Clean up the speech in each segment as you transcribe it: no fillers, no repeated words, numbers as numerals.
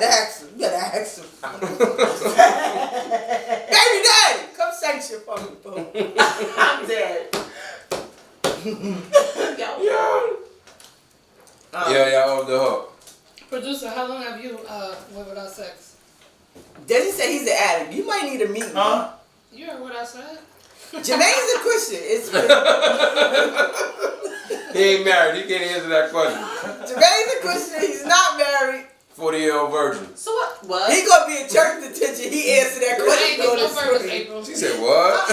gotta ask him. Baby daddy, come sanction for me, boo. I'm dead. Y'all off the hook. Producer, how long have you went without sex? Daddy said he's an addict. You might need a meeting. Huh? You heard what I said? Jermaine's a Christian. He ain't married. He can't answer that question. Jermaine's a Christian. He's not married. 40-year-old virgin. So what? He gonna be in church detention. He answered that question on the screen. April. She said what?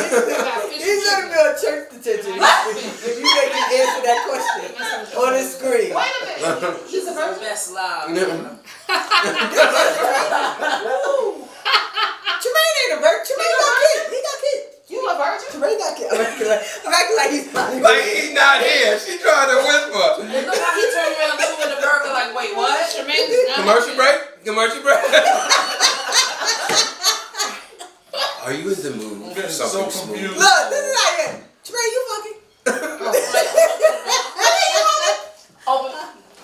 He's gonna be on church detention if you make him answer that question on the screen. Wait a minute. He's a virgin. Best lie. Jermaine ain't a virgin. Jermaine got kids. He got kids. You a virgin? Jermaine got kids. I'm acting like he's not. Like he's not here. She trying to whisper. And look how he turned around looking at the burger like, wait, what? Commercial break? Commercial break? Are you in the mood for something smooth? Look, this is how you. Jermaine, you fucking.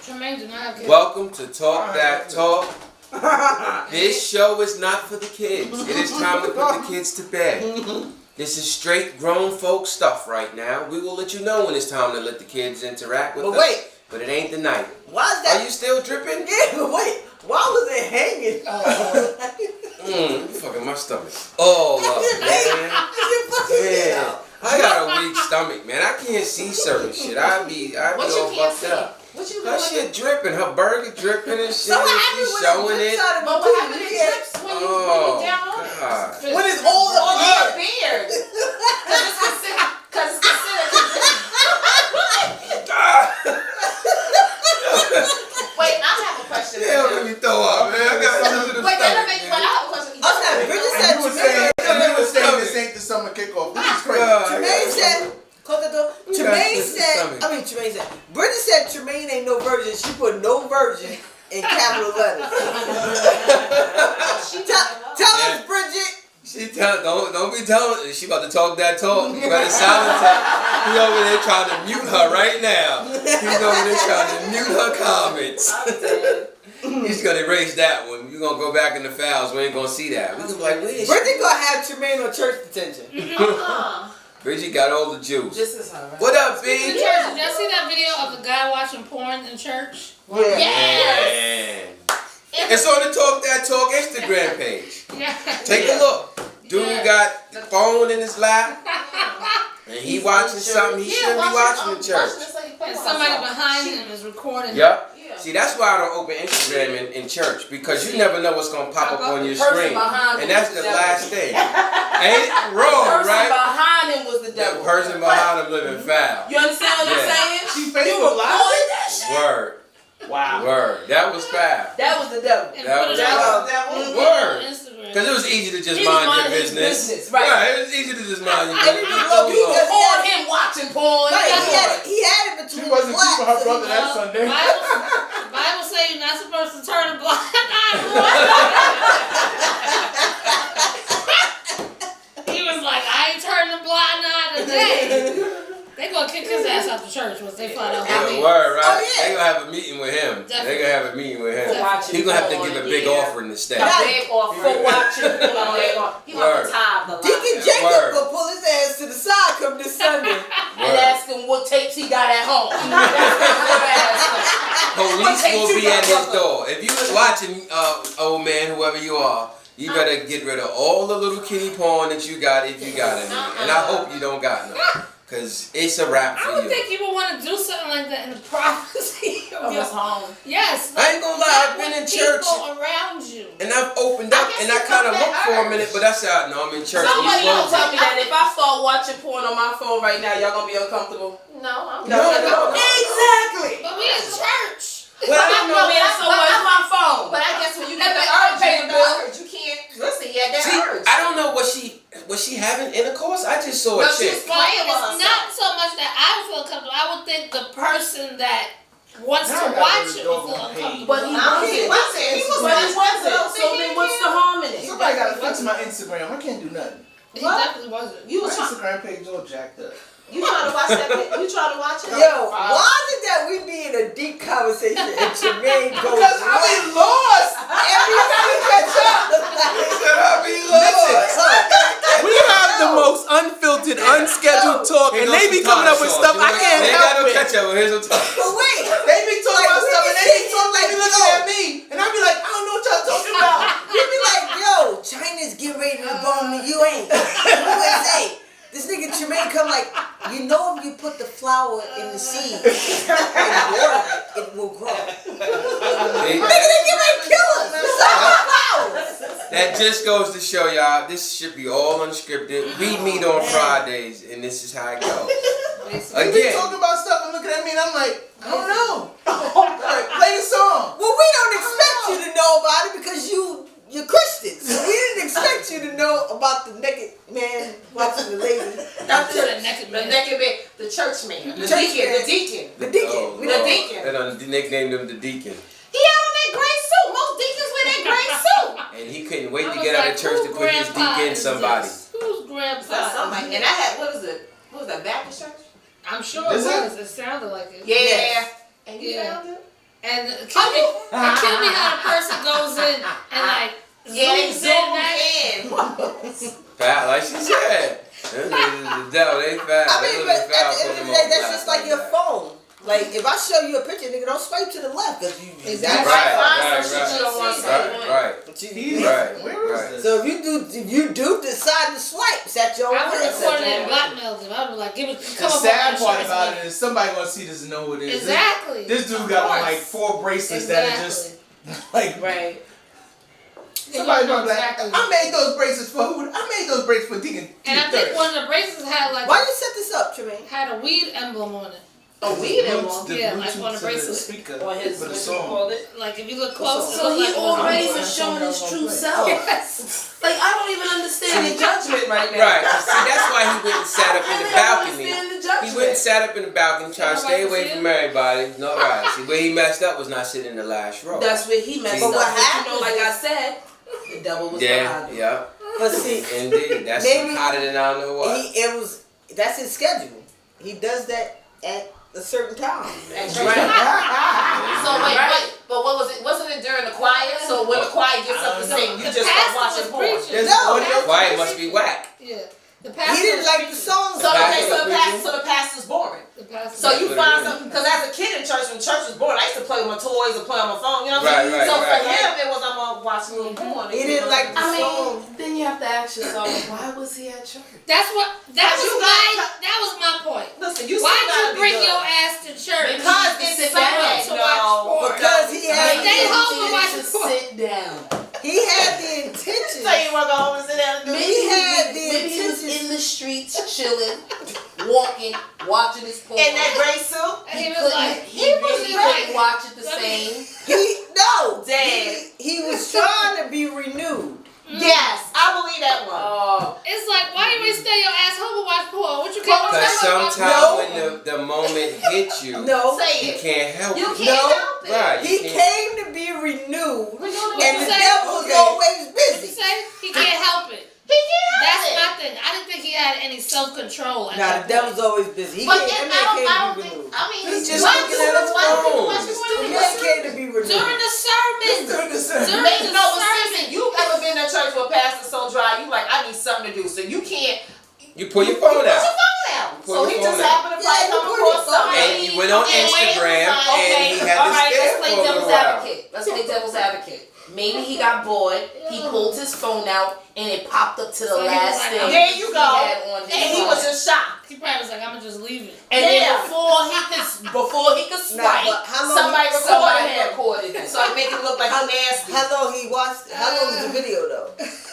Tremaine do not have kids. Welcome to Talk That Talk. This show is not for the kids. It is time to put the kids to bed. This is straight grown folk stuff right now. We will let you know when it's time to let the kids interact with us. But wait. But it ain't the night. Why is that? Are you still dripping? Yeah, but wait. Why was it hanging? You fucking my stomach. Oh, man. Man, I got a weak stomach, man. I can't see certain shit. I be all fucked up. What you Her shit dripping, her burger dripping and shit. So what happened She's when showing it. But what happened to drips when you down on it? God. When it's all the Your beard. beard. Because it's considered. Wait, I have a question. Yeah, let me throw up, man. I got something to the Wait, stomach, I man. have a question. I'm sorry, Bridget said You were saying this ain't the summer kickoff. This is crazy. Tremaine said, Tremaine said, Bridget said Tremaine ain't no virgin. She put no virgin in capital letters. Tell us, Bridget. Don't be telling. She about to talk that talk. You better silence her. He's over there trying to mute her right now. He's over there trying to mute her comments. He's gonna erase that one. You're gonna go back in the files. We ain't gonna see that. We gonna be like, where's Bridget gonna have Tremaine on church detention. Bridget got all the juice. This is her, right? What up, B? In church, did y'all see that video of the guy watching porn in church? Yeah. Man. It's on the Talk That Talk Instagram page. Yeah. Take a look. Dude got the phone in his lap. And he watching something he shouldn't be watching in church. And somebody behind him is recording. Yep. See, that's why I don't open Instagram in church, because you never know what's gonna pop up on your screen, and that's the last thing. Ain't it wrong, right? The person behind him was the devil. The person behind him living foul. You understand what I'm saying? She You Facebook were Live? recording that shit. Word. Wow. Word. That was foul. That was the devil. And That put was it out Word. on Instagram. Because it was easy to just He was mind your minding his business. right. It was easy to just mind your He business. Record him watching porn. Right, he had it between She wasn't his keeping her laps. brother that Sunday. Bible say you're not supposed to turn a blind eye. He was like, I ain't turning a blind eye today. They gonna kick his ass out the church once they find out Yeah, who he is. word, right? Oh, yeah. They gonna have a meeting with him. They gonna have a meeting with him. He gonna have to give a big offering to stay. A big offer for watching porn. He want to tie the Deacon Jacob will pull his ass to the side come this Sunday. and ask him what tapes he got at home. Police will be at his door. If you was watching, old man, whoever you are, you better get rid of all the little kitty porn that you got if you got any. And I hope you don't got none. Because it's a wrap for I would you. think you would want to do something like that in the privacy of your home. Yes. I ain't gonna lie, I've been in church. People around you. And I've opened up and I kind of looked for a minute, but I said, no, I'm in church. Somebody gonna tell me that if I start watching porn on my phone right now, y'all gonna be uncomfortable. No. Exactly. But we in church. Well, I don't know. So where's my phone? But I guess when you At get the the urge, pay the bill. bill, you can't listen. Yeah, that See, urge. I don't know was she having intercourse? I just saw a No, she chick. was playing with It's herself. not so much that I would feel comfortable. I would think the person that wants Now to I gotta watch go to it would the feel dog uncomfortable. But he wasn't. He was But he wasn't. watching. So then what's the harm in it? Somebody gotta fix my Instagram. I can't do nothing. He definitely wasn't. You My was trying. Instagram page all jacked up. You trying to watch that? You trying to watch it? Yo, why is it that we be in a deep conversation and Tremaine goes Because I be lost. every flower in the seed and water it will grow. They- Nigga, they get ready to kill us. It's like flowers. That just goes to show y'all, this should be all unscripted. We meet on Fridays, and this is how it goes. You be talking about stuff and looking at me and I'm like, I don't know. Alright, play the song. Well, we don't expect you to know about it because you're Christians. So we didn't expect you to know about the naked man watching the lady. Not the naked The man. naked man, the church man, the Church deacon, man. the deacon. The deacon. Oh, We The don't- deacon. They done nicknamed him the deacon. He had on that gray suit. Most deacons wear that gray suit. And he couldn't wait I to was get out like, of church to whose put his grandpa deacon is somebody. this? Who's grandpa? That's something. And I had, what is it? What was that, Baptist church? I'm sure Is it it? was. It sounded like it. Yeah. Yes. And you Yeah. found it? And it killed me how the person goes in and like Yeah, they zooms in. zoomed in. Foul, like she said. The devil, they foul. I They mean, really but at foul the putting end of them the day, on that's blast just like your that. phone. Like, if I show you a picture, nigga, don't swipe to the left because you. Exactly. Right, Find right, some shit you don't want to see. Right, right. He's, Right, where is right. this? So if you do decide to swipe, it's at your I would have risk. recorded it and blackmailed him. I would be like, give it, The come up sad on part about it is somebody gonna see this and know who it is. Exactly. This dude got on like 4 bracelets that are just like Right. somebody gonna be like, Exactly. I made those bracelets for who? I made those bracelets for Deacon. And I think one of the bracelets had like Why you set this up, Tremaine? had a weed emblem on it. A weed emblem. Yeah, like on the bracelet. speaker On his, for the what you song. call it? Like if you look close, So he already was was showing showing his his true true self. self. Yes. Like, I don't even understand the judgment right now. Right, 'cause see, that's why he went and sat up in the I don't balcony. understand the He judgment. went and sat up in the balcony trying to stay Nobody away see from everybody. No, right. See, where he messed up was not sitting in the last row. That's where he messed But up. what But you know, happens like I is- said, the devil was Yeah, behind it. yeah. But see, Indeed. That's Maybe- hotter than I don't know what. that's his schedule. He does that at a certain time. And Right. So but what was it? Wasn't it during the choir? So when the choir gets up to sing, you The just start pastor watching was porn. preaching. There's No, audio. Why it must be whack. Yeah. The He pastor didn't was like the preaching. songs. So pastor okay, so was preaching? the pastor's boring. The pastor. So you That's what find it is. something because as a kid in church, when church was boring, I used to play with my toys or play on my phone. You know what I'm Right, saying? So right, for right. him, it was I'm watching a little porn. He didn't like the I song. mean, then you have to ask yourself, why was he at church? That Because was my point. Listen, you Why'd still gotta you be bring good. your ass to church? Because You it's sit bad, down to no. watch porn. Because he had Stay the, home and watch porn. Sit down. he had the intention. Tell you what, go home and sit down and do He had the Maybe he was intention. in the streets chilling, walking, watching his porn. in that gray suit. And he was couldn't- like, he really couldn't watch it the Let me- same. He was trying to be renewed. Yes, I believe that one. it's like, why you ain't stay your ass home and watch porn? What you Well, can't Because watch sometimes No. when the moment hits you, No, Say you it. can't help You it. can't No. help it. Right. he You can't. came to be renewed, We're doing What and you the say? devil was Okay. always What you busy. say? He can't help it. He can't help That's it. my thing. I didn't think he had any self-control. at Nah, that the devil's point. always busy. He But came, then that man I came don't to be think. renewed. I mean, He's just why looking do at you his watch phone. porn? The man came to be renewed. During the sermon. During the sermon. During Maybe the no, but sermon. seriously, you ever been to church where pastor's so dry? You like, I need something to do, so you can't. You pull your You phone put your out. phone out. Pull So your he phone just out. happened to Yeah, probably you come pull your across phone something. And he went on Okay, Instagram okay, and he had all to right, stare let's for play a little devil's while. advocate. Let's play devil's advocate. Maybe he got bored. He pulled his phone out and it popped up to the So he was last like, thing. there you you go. go. He had on his And he phone. was just shocked. He probably was like, I'm gonna just leave it. And Yeah. then before he could swipe, but how long somebody he- recorded him. So it make it look like he nasty. How long he watched? How long was the video though?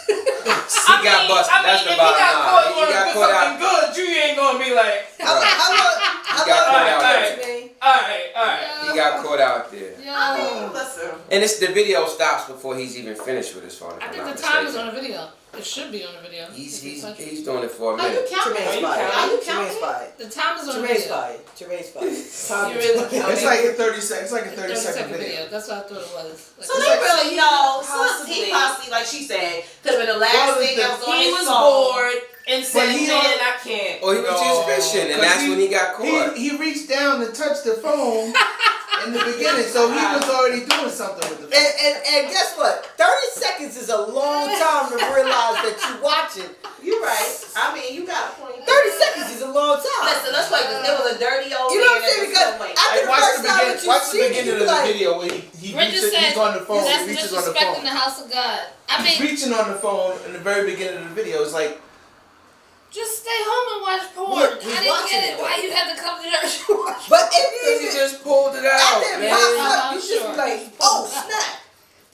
He got busted. That's the bottom line. He got caught out. good, you ain't gonna be like, How long? He got caught out there. Tremaine? alright. He got caught out there. Yo. Listen. And the video stops before he's even finished with his phone. if I I'm think not the time is mistaken. on the video. It should be on the video. He's If you touch it. doing it for a Are you minute. counting? Tremaine's Are you fired. counting? Tremaine's fired. The time is on the Tremaine's video. fired. Tremaine's fired. You really counting? It's like a 30 second. It's like a 30 30 second second video. video. That's what I thought it was. Like, So It's they like- really know. So Possibly. he possibly, like she said, could have been the last Well, thing that was on He his was phone. bored and But said, he man, don't- I can't. Or he was just fishing, and that's when he got caught. He reached down to touch the phone in the beginning, so he was already doing something with the phone. And guess what? 30 seconds is a long time to realize that you're watching. You're right. I mean, you got a point. 30 seconds is a long time. Listen, let's play this. There was a dirty old You know what I'm man saying? that Because just went. after the Watch first the time begin- that you watch the see it, beginning you of be the like, video where he Bridget reaches, said he's on the phone, he that's reaches on the disrespecting phone. the house of God. I He's mean, reaching on the phone in the very beginning of the video. It's like, Just stay home and watch porn. Yeah, I he's didn't watching get it, it. Why you had to come to church to watch But He if you just pulled it out, after it pops man. up, I'm you just sure. be like, oh snap.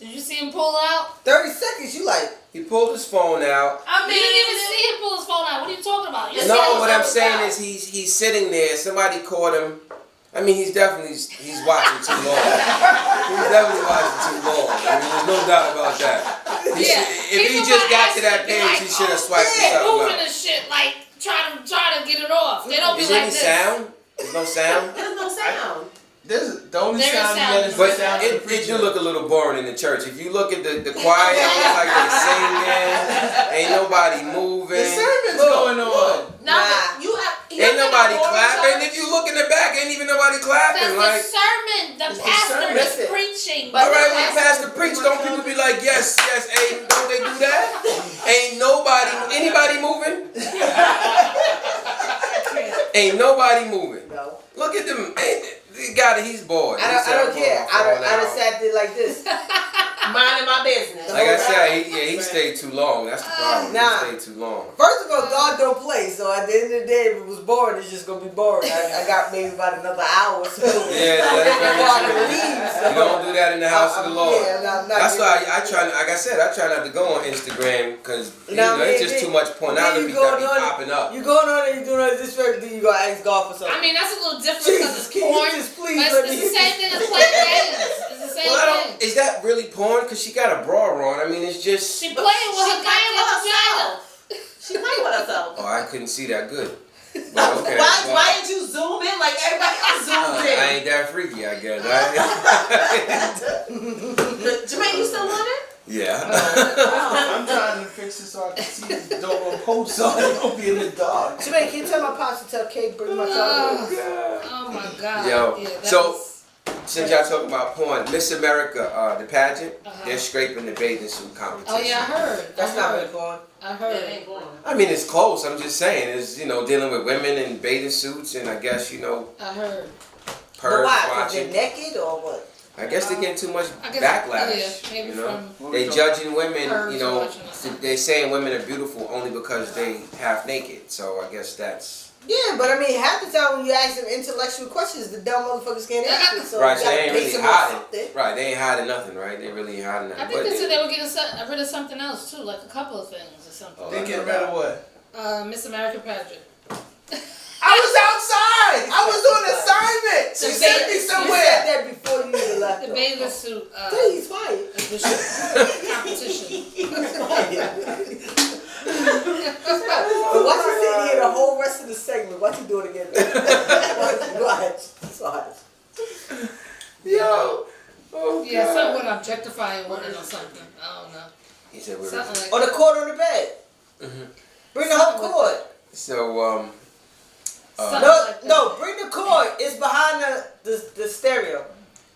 Did you see him pull out? 30 seconds, you like, He pulled his phone out. I You didn't even mean, see him pull his phone out. What are you talking about? You see No, him what pull I'm his saying out. is he's sitting there. Somebody caught him. I mean, he's watching too long. He's definitely watching too long. I mean, there's no doubt about that. Yeah. If he just got to that page, he should have swiped yeah, something moving out. and shit, like trying to get it off. They don't be Is there like any this. sound? There's no sound. There's no sound. There's the only There is sound you sound. get is the But sound of the it preacher. do look a little boring in the church. If you look at the choir, it looks like they singing. Ain't nobody moving. The sermon's Look, going on. Now, you have. Ain't nobody clapping. If you look in the back, ain't even nobody clapping. That's Like, the sermon. The It's the pastor sermon. is Listen. preaching. But all right, when the the pastor preach, don't people be like, yes, yes, ain't, don't they do that? Ain't anybody moving? Ain't nobody moving. no. Look at them. He got it. He's bored. I don't care. I done sat there like this. Minding my business. Like I said, he stayed too long. That's the problem. Nah. He stayed too long. First of all, God don't play, so at the end of the day, if it was boring, it's just gonna be boring. I got maybe about another hour or so. Yeah, that's very Before I true. can leave, so. You don't do that in the house of the Lord. Yeah, I'm not That's why giving- I try. Like I said, I try not to go on Instagram because Now, it's man, just then- too much pornography then you that be going on- popping up. You going on and you doing all this work, then you gonna ask God for something. I mean, that's a little different Jesus, because can it's you porn. just please But let it's me- the same thing as playing games. It's the same Well, I thing. don't. Is that really porn? Because she got a bra on. I mean, it's just. She playing with She her playing with goddamn vagina. herself. She playing with herself. Oh, I couldn't see that good. But okay. Why well, did you zoom in like everybody else zoomed in? I ain't that freaky, I guess. Jermaine, you still on it? Yeah. I'm trying to fix it so I can see this door post so I don't be in the dark. Jermaine, can you tell my pops to tell Kate bring my child? Oh my god. Yo, Yeah, that so- was- Since y'all talking about porn, Miss America, the pageant, Uh-huh. they're scraping the bathing suit competition. Oh yeah, I heard. That's I not heard. really porn. I It heard. ain't going. I mean, it's close. I'm just saying, it's dealing with women in bathing suits, and I guess I heard. But pervs why? Because they're watching. naked or what? I guess they're getting too much I guess backlash. Yeah, maybe you know, from they judging women. pervs You know, watching us. they're saying women are beautiful only because they half naked. So I guess that's Yeah, but I mean, half the time when you ask them intellectual questions, the dumb motherfuckers can't answer. So right. you So they gotta ain't base really them on hiding. something. Right, they ain't hiding nothing. Right, they really ain't hiding nothing. I think But they said they were getting rid of something else too, like a couple of things or something. Oh, They get rid of what? Miss America pageant. I was outside. I was doing assignment. She You sent said- me You said somewhere. that before you even left. The though. bathing suit He's fired. competition. But watch you sit here the whole rest of the segment. Watch you do it again. Watch. Yo. Oh, Yeah, God. something with objectifying women or something. I don't know. He said we're Something like On the cord on the bed. Mhm. Bring the whole cord. So Something No, like that. no, bring the cord. It's behind the stereo.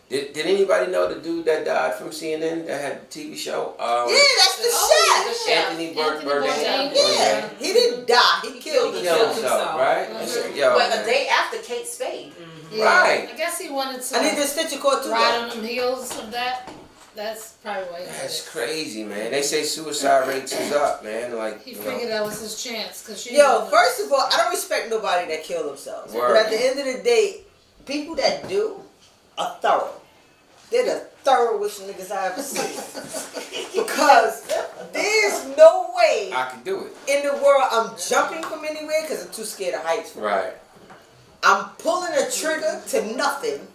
did anybody know the dude that died from CNN that had a TV show? Yeah, that's the Oh, chef. the chef. Anthony Anthony Bourdain. Bourdain. Yeah, he didn't die. He killed He himself. killed himself, right? Mhm. I said, yo, But a man. day after Kate Spade. Yeah, Right. I guess he wanted to I need the stitcher cord too. ride though. on them heels of that. That's probably why he did That's it. crazy, man. They say suicide rates is up, man. Like, He you figured know. that was his chance. Cause she Yo, first of all, I don't respect nobody that kill themselves. Word. But at the end of the day, people that do are thorough. They're the thoroughest niggas I ever seen. Because there's no way I could do it. in the world I'm jumping from anywhere because I'm too scared of heights. Right. I'm pulling a trigger to nothing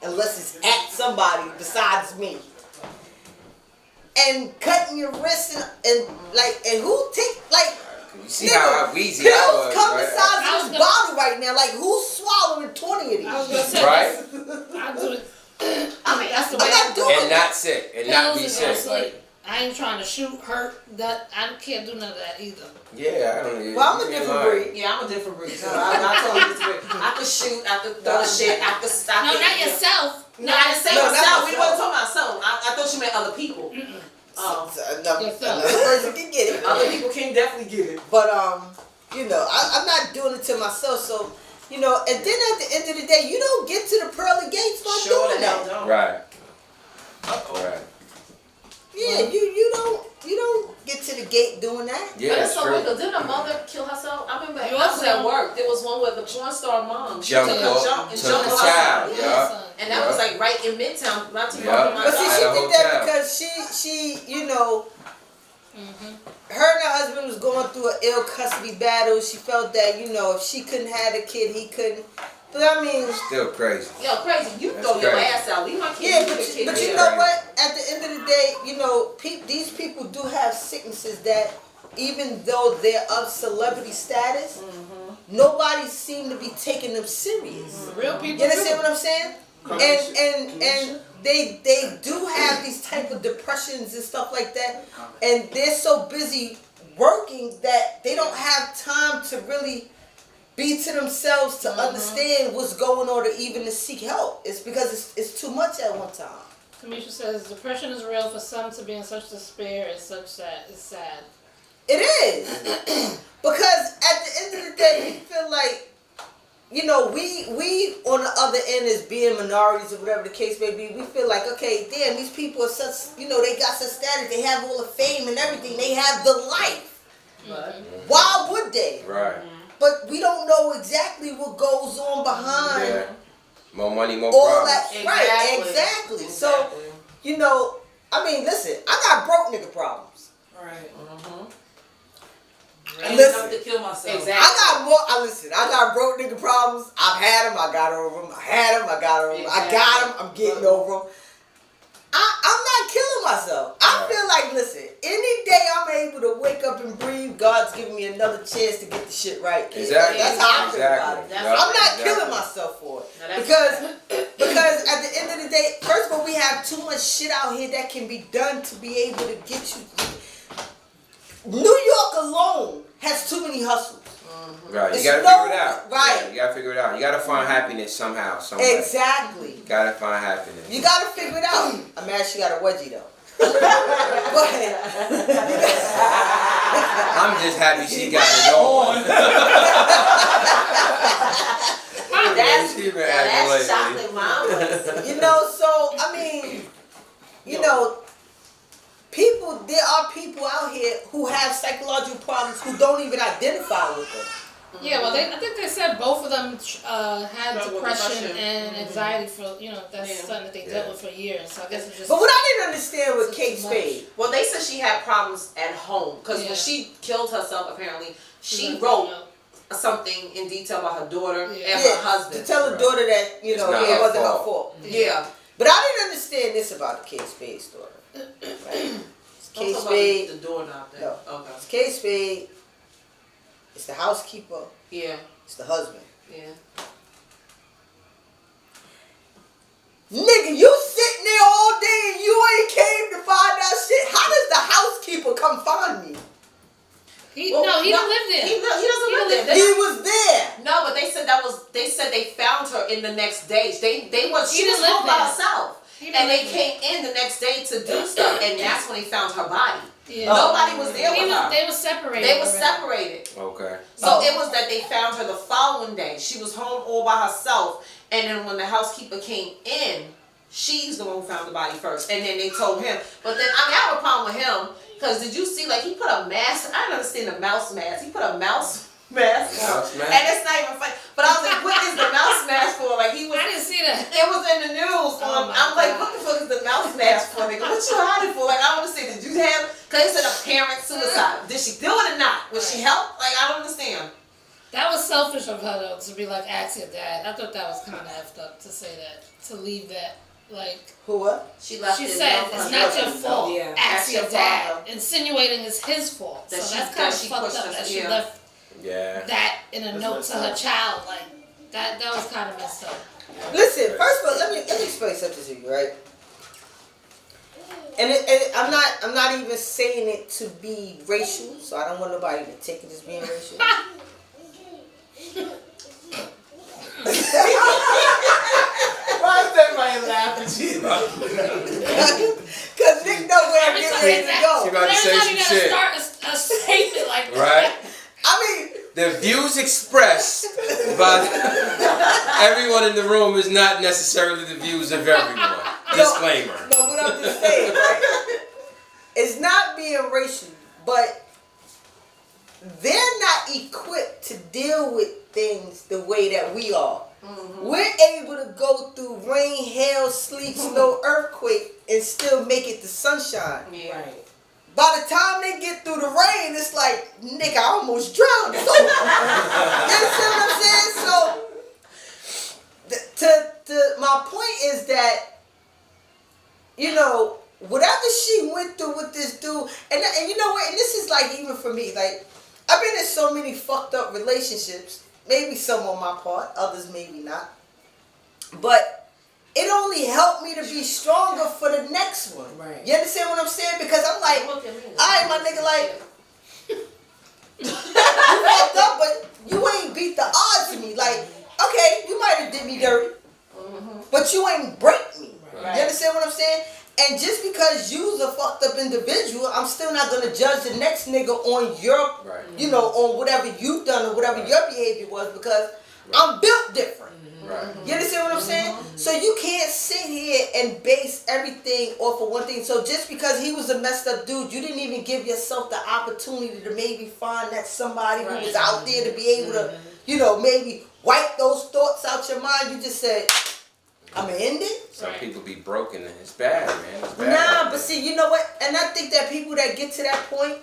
unless it's at somebody besides me. And cutting your wrist and who take like You see how wheezy I pills was, come the right? size I of was this gonna- bottle right now. Like who's swallowing 20 of these? I was gonna say Right? I'll do it. I mean, that's the way I'm not I doing And not sick. And not be pills and go to sick. sleep. Like, I ain't trying to shoot, hurt. That I can't do none of that either. yeah, I don't know. Well, I'm a different breed. Yeah, I'm a different breed. So I told you this breed. I could shoot, I could throw the shit, I could stop No, it. not yourself. No, I didn't say No, not myself. We myself. wasn't talking about myself. I thought you meant other people. Another Yourself. person can get it. Other people can definitely get it. But I'm not doing it to myself. So and then at the end of the day, you don't get to the pearly gates by Sure doing the hell that. don't. Right. Right. Yeah, you don't get to the gate doing that. Yeah, But it's it's so true. weird, 'cause didn't a mother kill herself? I remember You I was also- at work. There was one with the porn star mom. She Jump took up, a jump and took jumped the on her child. son. Yeah. And that was like right in Midtown, not too Yeah. far from my But see, house. she At a did that hotel. because she, you know, her and her husband was going through an ill custody battle. She felt that, you know, if she couldn't have a kid, he couldn't. But I mean, Still crazy. Yo, crazy. You That's throw your crazy. ass out. Leave my kid. yeah, leave but, your kid but you there. know what? At the end of the day, you know, these people do have sicknesses that, even though they're of celebrity status, nobody seemed to be taking them serious. Real You people. understand what I'm saying? And they do have these type of depressions and stuff like that, and they're so busy working that they don't have time to really be to themselves to understand what's going on or even to seek help. It's because it's too much at one time. Kamisha says depression is real. For some to be in such despair is such that it's sad. It is. Because at the end of the day, we feel like, you know, we on the other end as being minorities or whatever the case may be, we feel like, okay, damn, these people are such, you know, they got such status, they have all the fame and everything, they have the life. Why would they? Right. But we don't know exactly what goes on behind Yeah. More money, more all problems. that. Right, exactly. So, you know, I mean, listen, I got broke nigga problems. Right. Listen. Enough to kill myself. Exactly. I got broke nigga problems. I've had them, I got over them. I had them, I got over them. I got them, I'm getting over them. I'm not killing myself. I feel like, listen, any day I'm able to wake up and breathe, God's giving me another chance to get the shit right. Kid. Exactly. That's how I feel about it. Exactly. I'm not Exactly. killing myself for it. Now that's Because at the end of the day, first of all, we have too much shit out here that can be done to be able to get you. New York alone has too many hustles. Right. You It's gotta no- figure it out. right. Yeah, you gotta figure it out. You gotta find happiness somehow, somewhere. Exactly. You gotta find happiness. You gotta figure it out. I'm mad she got a wedgie though. But I'm just happy she got it on. That's, She been now acting that's lately. chocolate mama. you know, so I mean, you know, there are people out here who have psychological problems who don't even identify with them. Yeah, well, I think they said both of them had Struggle with depression depression. and anxiety for, you know, that's Yeah. something that they dealt with for years. So I guess it's just. But what I didn't understand with It's Kate too much. Spade, Well, they said she had problems at home because Yeah. when she killed herself, apparently she was, wrote you know, something in detail about her daughter Yeah. and yeah, her husband. to tell her daughter that, you It's know, not it her wasn't her fault. fault. Yeah. But I didn't understand this about the Kate Spade story. Right? It's Don't Kate talk about Spade. the doorknob thing. No. Okay. It's Kate Spade. It's the housekeeper. Yeah. It's the husband. Yeah. Nigga, you sitting there all day and you ain't came to find out shit. How does the housekeeper come find me? he Well, don't no, live there. He doesn't live there. He was there. No, but they said they said they found her in the next day. She was didn't live home by there. herself. He didn't And they live there. came in the next day to do stuff, and that's when they found her body. Yeah. Nobody was there with her. They were separated. They were already. separated. Okay. So it was that they found her the following day. She was home all by herself, and then when the housekeeper came in, she's the one who found the body first, and then they told him. But then I have a problem with him because did you see like he put a mask? I don't understand the mouse mask. He put a mouse mask on, Mouse mask? and it's not even funny. But I was like, what is the mouse mask for? Like he was. I didn't see that. It was in the news. Oh my I'm like, God. what the fuck is the mouse mask for? Nigga, what you hiding for? Like, I don't understand. Did you have? Cause they said apparent suicide. Did she do it or not? Was she helped? Like, I don't understand. That was selfish of her though to be like, ask your dad. I thought that was kind of effed up to say that, to leave that. Like Who what? She left. she it said, alone. it's not your fault. Yeah. Ask your your dad, father. insinuating it's his fault. That So she- that's kind of that she fucked pushed up her- that she yeah. left Yeah. that in a note to her child. Like that was kind of messed up. Listen, first of all, let me explain something to you, right? And I'm not even saying it to be racial, so I don't want nobody to take it as being racial. Why is everybody laughing? She's Cause Nick know where I'm Every getting time ready to She go. about to say Every time some you shit. gotta start a statement like that. Right? I mean, The views expressed by everyone in the room is not necessarily the views of everyone. Disclaimer. no, what I'm just saying, right? It's not being racial, but they're not equipped to deal with things the way that we are. We're able to go through rain, hail, sleet, snow, earthquake, and still make it to sunshine. Yeah. By the time they get through the rain, it's like, nigga, I almost drowned. So, you understand what I'm saying? So, my point is that, you know, whatever she went through with this dude, and you know what, and this is like even for me, like, I've been in so many fucked up relationships, maybe some on my part, others maybe not, but it only helped me to be stronger for the next one. Right. You understand what I'm saying? Because I'm like, alright, my nigga, like, you fucked up, but you ain't beat the odds to me. Like, okay, you might have did me dirty, but you ain't break me. Right. You understand what I'm saying? And just because you's a fucked up individual, I'm still not gonna judge the next nigga on your, you know, on whatever you done or whatever your behavior was, because I'm built different. Right. You understand what I'm saying? So you can't sit here and base everything off of one thing. So just because he was a messed up dude, you didn't even give yourself the opportunity to maybe find that somebody who was out there to be able to, you know, maybe wipe those thoughts out your mind. You just said, I'm gonna end it. Some people be broken and it's bad, man. It's bad. Nah, but see, you know what? And I think that people that get to that point,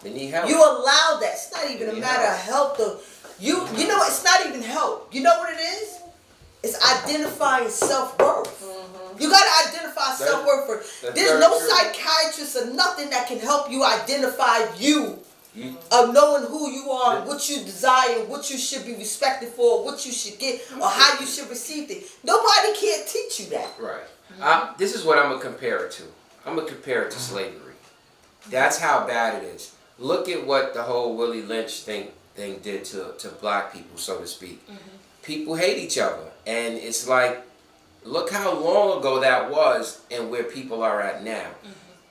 They need help. you allow that. It's not even a Yeah. matter of help though. You know what? It's not even help. You know what it is? It's identifying self-worth. You gotta identify self-worth first. that's There's very no true. psychiatrist or nothing that can help you identify you. You- Of knowing who you are, what you desire, what you should be respected for, what you should get, or how you should receive things. Nobody can't teach you that. Right. This is what I'm gonna compare it to. I'm gonna compare it to slavery. That's how bad it is. Look at what the whole Willie Lynch thing did to black people, so to speak. People hate each other, and it's like, look how long ago that was, and where people are at now.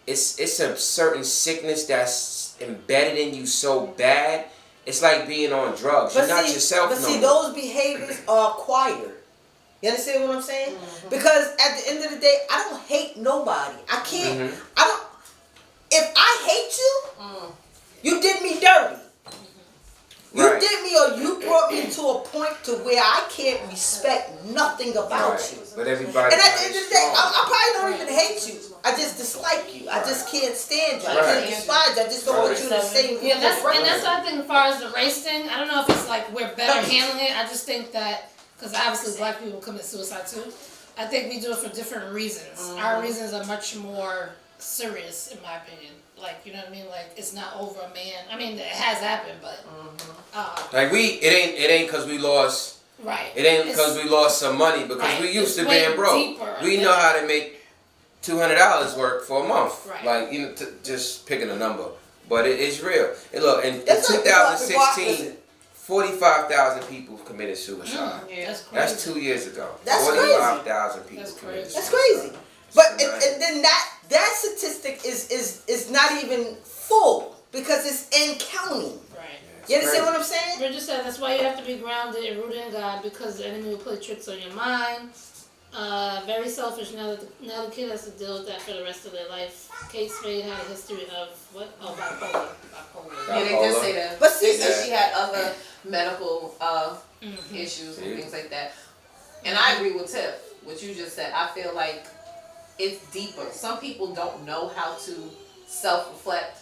It's a certain sickness that's embedded in you so bad. It's like being on drugs. You're not yourself But no see, more. those behaviors are acquired. You understand what I'm saying? Because at the end of the day, I don't hate nobody. I can't. I don't. If I hate you, you did me dirty. You Right. did me, or you brought me to a point to where I can't respect nothing about Right. you. But everybody. And at the end of the day, I probably don't even hate you. I just dislike you. I just can't stand you. I can't Right. despise you. I just don't want you to say. Yeah, that's what I think as far as the race thing. I don't know if it's like we're better handling it. I just think that because obviously black people commit suicide too. I think we do it for different reasons. Our reasons are much more serious, in my opinion. Like, you know what I mean? Like, it's not over a man. I mean, it has happened, but Like it ain't cause we lost. right. It ain't It's- because we lost some money, because Right. we used It's to way being broke. deeper We than know that. how to make $200 work for a month. Right. Like, you know, just picking a number, but it's real. And look, in It's like the 2016, 45,000 people committed suicide. That's crazy. That's 2 years ago. That's crazy. 45,000 people That's committed crazy. That's suicide. crazy. But Right. and then that statistic is not even full because it's in counting. Right. You understand what I'm saying? Bridget said that's why you have to be grounded and rooted in God, because the enemy will play tricks on your mind. Very selfish. Now the kid has to deal with that for the rest of their life. Kate Spade had a history of what? Oh, bipolar. Yeah, they did say that. But see, They said she had other medical issues and Yeah. things like that. And I agree with Tiff, what you just said. I feel like it's deeper. Some people don't know how to self-reflect.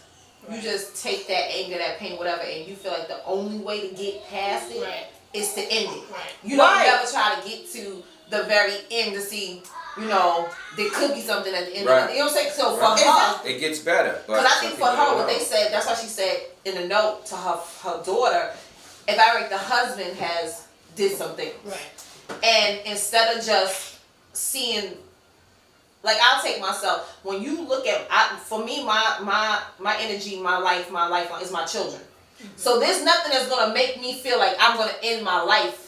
You just take that anger, that pain, whatever, and you feel like the only way to get past it Right. is to end it. Right. You don't Right. never try to get to the very end to see, you know, there could be something at the end Right. of it. You know what I'm saying? So for Right. her, It gets better. because I some think for people her, don't what know. they said, that's why she said in a note to her daughter, if I like the husband has did something, Right. and instead of just seeing, like I'll take myself, when you look at, for me, my energy, my lifeline is my children. So there's nothing that's gonna make me feel like I'm gonna end my life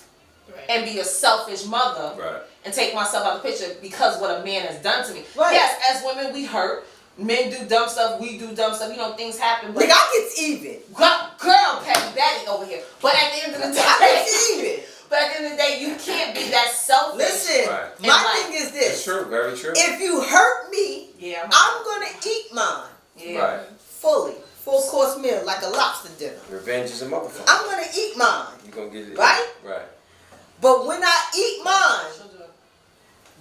Right. and be a selfish mother Right. and take myself out of the picture because what a man has done to me. Right. Yes, as women we hurt. Men do dumb stuff, we do dumb stuff, you know, things happen. But Like I gets even. girl, Patty Batty over here. But at the end of the I day, gets even. but at the end of the day, you can't be that selfish. Listen, Right. my And like- thing is It's this: true. Very true. if you hurt me, Yeah, I'm gonna eat mine yeah. Right. fully, full course course meal like a lobster dinner. Revenge is a motherfucker. I'm gonna eat mine, You gonna get it Right? Right. but when I eat mine,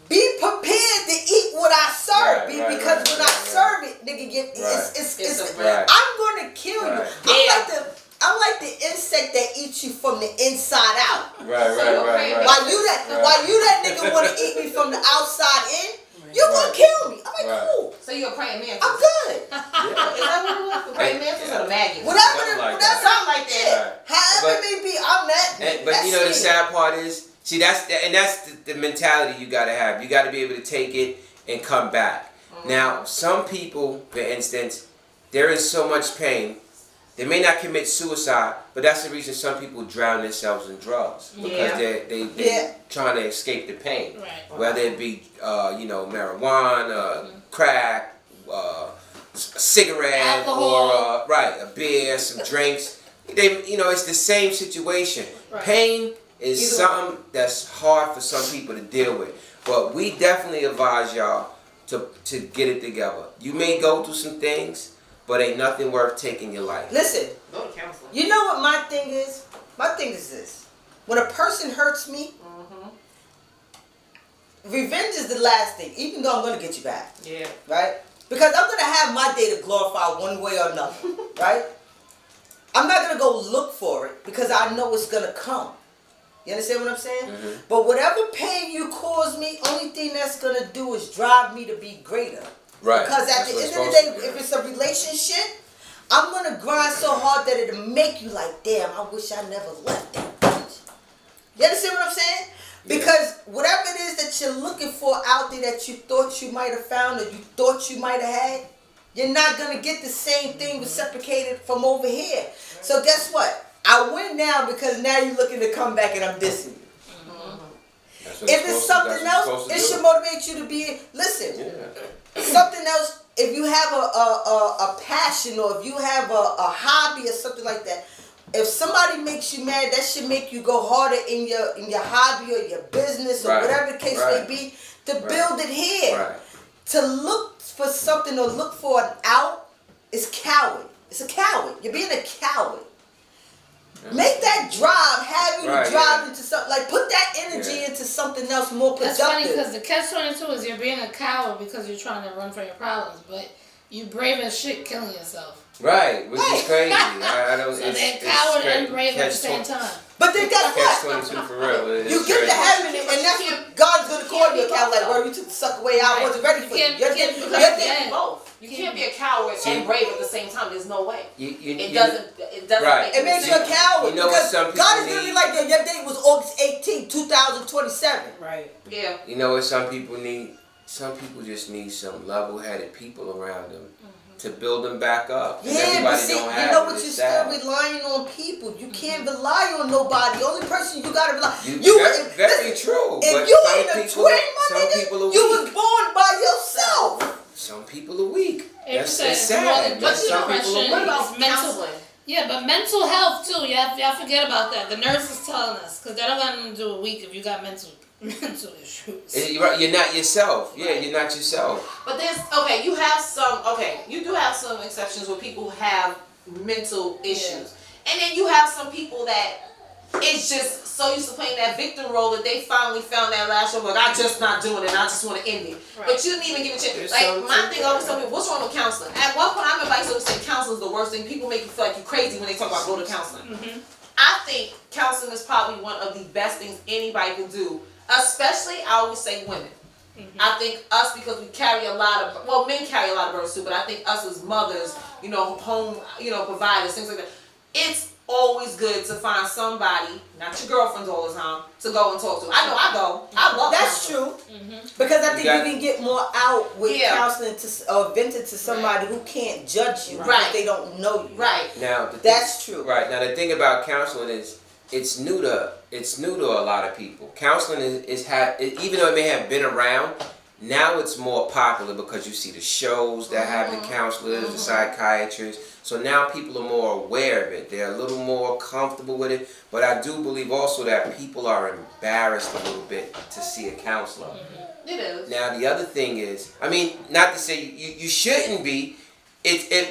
be prepared to eat what I serve, Right, right, because right, when right, I serve it, nigga, It's a Right. I'm gonna kill you. Right. I'm like the insect that eats you from the inside out. Right, right. While you that nigga wanna eat me from the outside in, you gonna Right. kill me. I'm like, Right. cool. So you're a praying mantis. I'm good. Is that what it was? The praying mantis or the maggot? Whatever, Something like whatever. Something like that. Yeah. However But- it may be, I'm that. But that's you know the it. sad part is, see that's the mentality you gotta have. You gotta be able to take it and come back. Now, some people, for instance, they're in so much pain, they may not commit suicide, but that's the reason some people drown themselves in drugs because Yeah. they Yeah. trying to escape the pain, Right. whether it be marijuana, crack, a cigarette, Alcohol. or a beer, some drinks. It's the same situation. Right. Pain is something that's hard for some people to deal with, but we definitely advise y'all to get it together. You may go through some things, but ain't nothing worth taking your life. Listen, Go to counseling. you know what my thing is? My thing is this. When a person hurts me, revenge is the last thing, even though I'm going to get you back, Yeah. right? Because I'm going to have my day to glorify one way or another, right? I'm not going to go look for it because I know it's going to come. You understand what I'm saying? But whatever pain you cause me, only thing that's going to do is drive me to be greater. Right. Because at That's the what end it's of the supposed day, to be. if it's a relationship, I'm going to grind so hard that it'll make you like, damn, I wish I never left that bitch. You understand what I'm saying? Yeah. Because whatever it is that you're looking for out there that you thought you might have found or you thought you might have had, you're not going to get the same thing reciprocated from over here. So guess what? I win now because now you're looking to come back and I'm dissing you. That's what If it's something else, it should motivate you to be, listen, Yeah. something else, if you have a passion or if you have a hobby or something like that, if somebody makes you mad, that should make you go harder in your hobby or your business or Right, whatever the case right, may be to build it here. Right. To look for something or look for an out is coward. It's a coward. You're being a coward. Make that drive, have you Right, to drive yeah. into something, like put that energy Yeah. into something else more That's funny productive. because the catch-22 is you're being a coward because you're trying to run from your problems, but you brave as shit killing yourself. Right, which is crazy. I don't. So it's, they're it's coward straight and brave at the same catch time. But then guess Catch what? 22 for real. It is You get crazy. to heaven and that's what God's gonna call you a coward. Like, where you took the sucker away, I Right. wasn't ready for you. You can't- Because Yeah. you can't be both. You can't be a coward See- and brave at the same time. There's no way. It You doesn't Right. make It makes any you a sense. coward You know what because some people God is gonna be need? like, yo, your date was August 18, 2027. Right. Yeah. You know what some people need? Some people just need some level-headed people around them to build them back up. 'Cause Yeah, but everybody see, don't you have know it. what? It's You're sad. still relying on people. You can't rely on nobody. The only person you gotta rely. Very true. If but you some ain't a people, twin, my some people nigga, are you weak. was born by yourself. Some people are weak. Every That's said it's it's more sad. than But just some people depression. What are weak. about It's mental- counseling? Yeah, but mental health too. Y'all forget about that. The nurse is telling us because that don't got nothing to do with weak if you got mental issues. You're not yourself. Yeah, you're not yourself. But there's you do have some exceptions where people have mental issues. And then you have some people that it's just so used to playing that victim role that they finally found that last show, like, I just not doing it, and I just want to end it. Right. But you didn't even give a chance. There's Like, some my truth thing in always that. told me, what's wrong with counseling? At one point, I remember I used to say counseling is the worst thing. People make you feel like you're crazy when they talk about go to counseling. I think counseling is probably one of the best things anybody can do, especially, I always say, women. I think us, because we carry a lot of, well, men carry a lot of burdens too, but I think us as mothers, home, providers, things like that, it's always good to find somebody, not your girlfriends all the time, to go and talk to. I know I go. I love That's counseling. true. Because I think you got- can get more out with Yeah. counseling or venting to somebody who can't judge you Right. if they don't know you. Right. Now the That's true. Right now, the thing about counseling is it's new to a lot of people. Counseling even though it may have been around, now it's more popular because you see the shows that have the counselors, the psychiatrists. So now people are more aware of it. They're a little more comfortable with it. But I do believe also that people are embarrassed a little bit to see a counselor. It is. Now the other thing is, I mean, not to say you shouldn't be,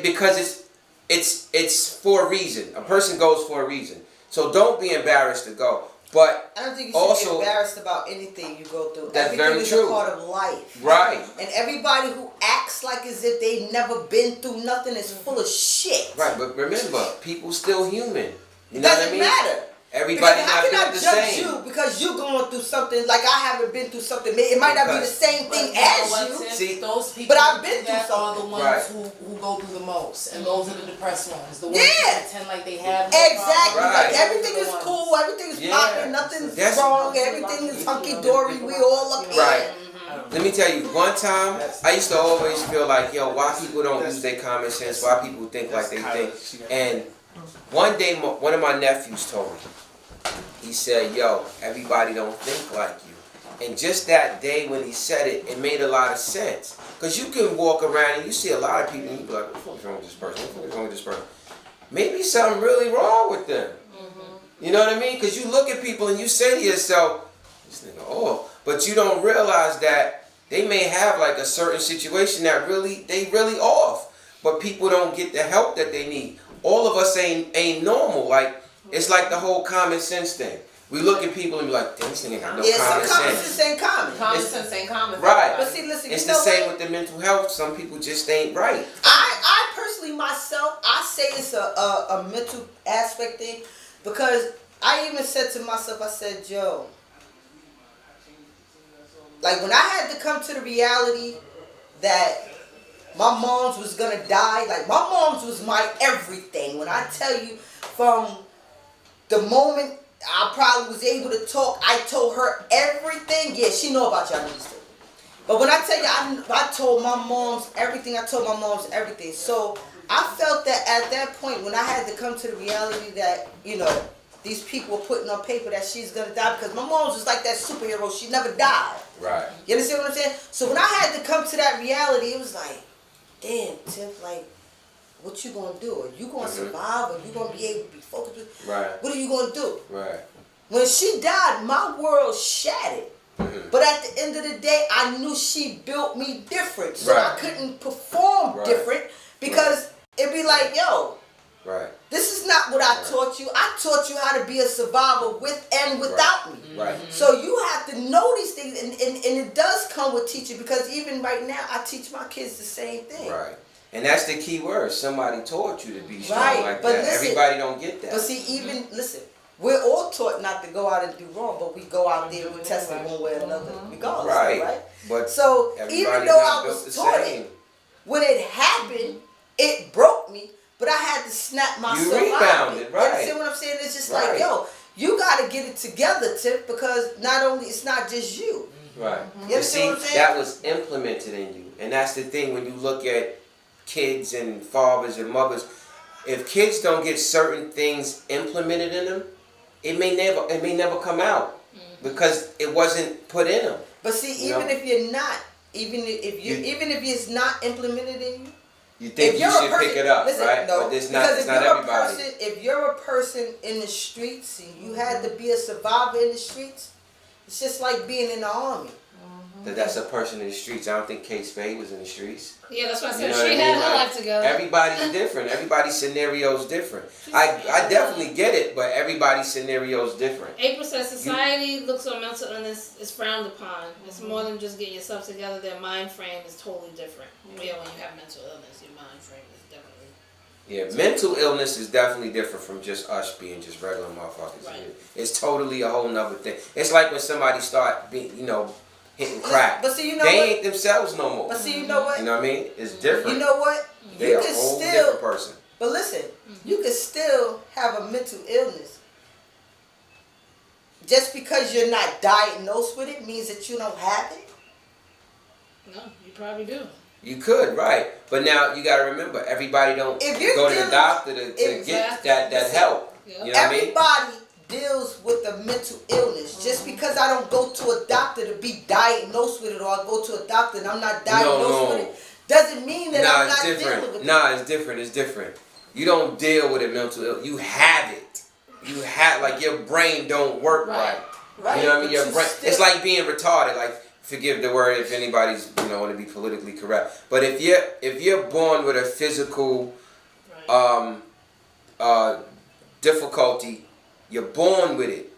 because it's for a reason. A person goes for a reason. So don't be embarrassed to go. But I don't think you should also, be embarrassed about anything you go through. That's Everything very is true. a part of life. right, And everybody who acts like as if they never been through nothing is full of shit. right. But remember, people still human. You It know what I doesn't mean? matter. Everybody Because how not can I built the judge same. you because you're going through something like I haven't been through something. It might not be the Because- same thing as you. See, those people but I've been that through are the ones Right. who go through the most, and those are the depressed ones. The ones Yeah. who pretend like they have no Exactly. problem. Right. Like everything is Those are the cool, ones. everything is Yeah. popping, nothing's That's- wrong, everything is hunky dory, we all up here. Right. Let me tell you, one time I used to always feel like, yo, why people don't use their common sense? Why people think like they think? And one day, one of my nephews told me. He said, yo, everybody don't think like you. And just that day when he said it, it made a lot of sense. Because you can walk around and you see a lot of people and you be like, what the fuck is wrong with this person? What the fuck is wrong with this person? Maybe something really wrong with them. You know what I mean? Because you look at people and you say to yourself, this nigga, oh. But you don't realize that they may have like a certain situation that they really off. But people don't get the help that they need. All of us ain't normal. Like, it's like the whole common sense thing. We look at people and be like, damn, this nigga ain't got no Yeah, common some common sense. sense ain't common. Common It's- sense ain't common. Right. But see, listen, It's you the know same what? with the mental health. Some people just ain't right. I personally myself, I say it's a mental aspect thing because I even said to myself, I said, Joe, like when I had to come to the reality that my mom's was gonna die, like my mom's was my everything. When I tell you from the moment I probably was able to talk, I told her everything. Yeah, she know about y'all niggas too. But when I tell you, I told my mom's everything. I told my mom's everything. So I felt that at that point, when I had to come to the reality that, you know, these people were putting on paper that she's gonna die, because my mom's was like that superhero. She never died. Right. You understand what I'm saying? So when I had to come to that reality, it was like, damn, Tiff, like, what you gonna do? Are you gonna survive? Are you gonna be able to be focused? Right. What are you gonna do? Right. When she died, my world shattered. But at the end of the day, I knew she built me different. So I Right. couldn't perform Right. different because it'd be like, yo, Right. this is not what I taught you. I taught you how to be a survivor with and without me. Right. So you have to know these things, and it does come with teaching, because even right now, I teach my kids the same thing. Right. And that's the key word. Somebody taught you to be strong Right, like but that. listen- Everybody don't get that. But see, even, listen, we're all taught not to go out and do wrong, but we go out there and we test it one way or another, regardless, Right. right? But So even everybody's though not I built was the taught same. it, when it happened, it broke me, but I had to snap myself out of rebounded, it. right. You understand what I'm saying? It's just like, Right. yo, you gotta get it together, Tip, because not only, it's not just you. Right. You But see, understand what I'm saying? that was implemented in you. And that's the thing when you look at kids and fathers and mothers. If kids don't get certain things implemented in them, it may never come out because it wasn't put in them. But see, You even know? if you're not, even if it's not implemented in you, You think if you you're a should person, pick it up, listen, right? no, But it's because not. It's if not you're everybody. a person, if you're a person in the streets and you had to be a survivor in the streets, it's just like being in the army. That's a person in the streets. I don't think Kate Spade was in the streets. Yeah, that's why I You said know she what I had mean? her Like, life together. Everybody's different. Everybody's scenario is different. I definitely get it, but everybody's scenario is different. April says society looks on mental illness is frowned upon. It's more than just getting yourself together. Their mind frame is totally different. Yeah, when you have mental illness, your mind frame is definitely. Yeah, mental illness is definitely different from just us being just regular motherfuckers. Right. It's totally a whole nother thing. It's like when somebody start being, hitting crack. But see, you know they what? ain't themselves no more. But see, you know what? You know what I mean? It's different. You know what? they You a can whole still, different person. but listen, you can still have a mental illness. Just because you're not diagnosed with it means that you don't have it. No, you probably do. You could, right? But now you got to remember, everybody don't If you're go to the dealing- doctor to get Exactly. that help. Yeah. You know what I mean? Everybody deals with a mental illness. Just because I don't go to a doctor to be diagnosed with it, or I go to a doctor and I'm not diagnosed with it, doesn't mean that I'm It's not dealing different. with it. It's different. It's different. You don't deal with a mental illness. You have it. You have, like, your brain don't work right. Right? You know what I mean? But Your you brain. still- It's like being retarded. Like, forgive the word if anybody's want to be politically correct. But if you're born with a physical Right. difficulty. You're born with it.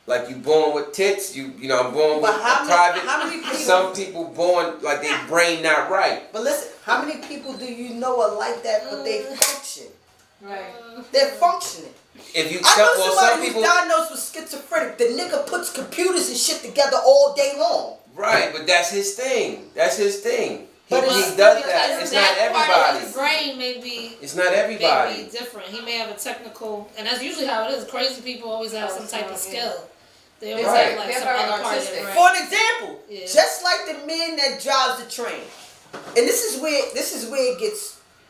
Like you born with tits. You know I'm born with But how many people? Some people born like their brain not right. But listen, how many people do you know are like that, but they function? Right. They're functioning. If you I know some somebody people who's diagnosed with schizophrenic. The nigga puts computers and shit together all day long. right, but that's his thing. That's his thing. But he it's- does Because that. It's not that part of everybody. his brain may be It's not may everybody. be different. He may have a technical, and that's usually how it is. Crazy people always have some type of skill. They always Right. have like They're some very other part of artistic. their For brain. an example, Yeah. just like the man that drives the train, and this is where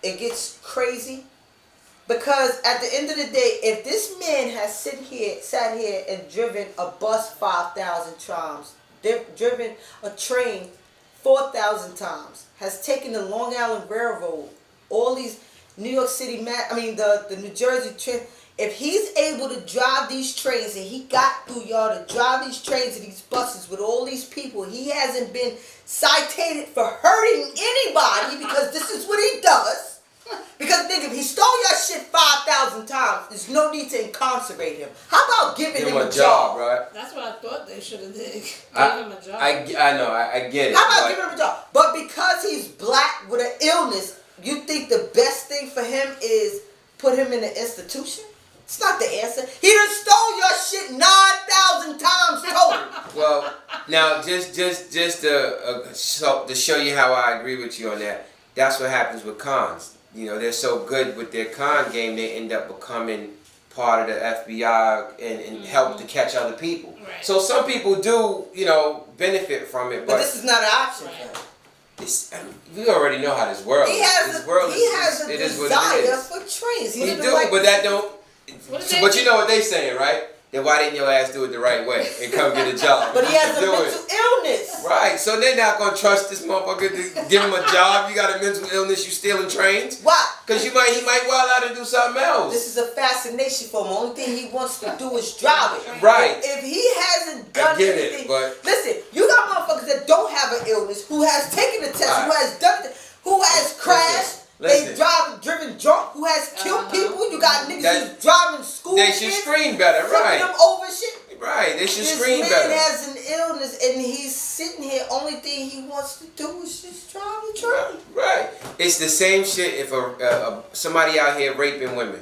it gets crazy, because at the end of the day, if this man has sat here and driven a bus 5,000 times, driven a train 4,000 times, has taken the Long Island Railroad, all these New York City, the New Jersey train. If he's able to drive these trains and he got through y'all to drive these trains and these buses with all these people, he hasn't been cited for hurting anybody because this is what he does. Because think if he stole your shit 5,000 times, there's no need to incarcerate him. How about giving Give him him a job, right? That's what I thought they should have did. Give I- him a job. I know. I get it. How about but- giving him a job? But because he's black with an illness, you think the best thing for him is put him in an institution? It's not the answer. He done stole your shit 9,000 times total. Well, now just to show you how I agree with you on that. That's what happens with cons. You know, they're so good with their con game, they end up becoming part of the FBI and help to catch other people. Right. So some people do, benefit from it, But but this is not an option for him. we already know how this world He is. has This a, world he is, has a it is what desire it is. for trains. He You doesn't do, like but that don't. What did So, they but do? you know what they saying, right? Then why didn't your ass do it the right way and come get a job? But he has a Do mental it. illness. Right, so they're not gonna trust this motherfucker to give him a job. You got a mental illness, you stealing trains? Why? Cause he might wild out and do something else. This is a fascination for him. Only thing he wants to do is drive it. Right. If he hasn't done I get anything, it, but listen, you got motherfuckers that don't have an illness, who has taken the test, who Right. has done it, who has crashed. Listen. They driven drunk, who has killed people. You got niggas That- who's driving school they should kids, screen better, flipping right? them over shit. Right, they should This screen man better. has an illness and he's sitting here. Only thing he wants to do is just drive the train. Right. It's the same shit if somebody out here raping women.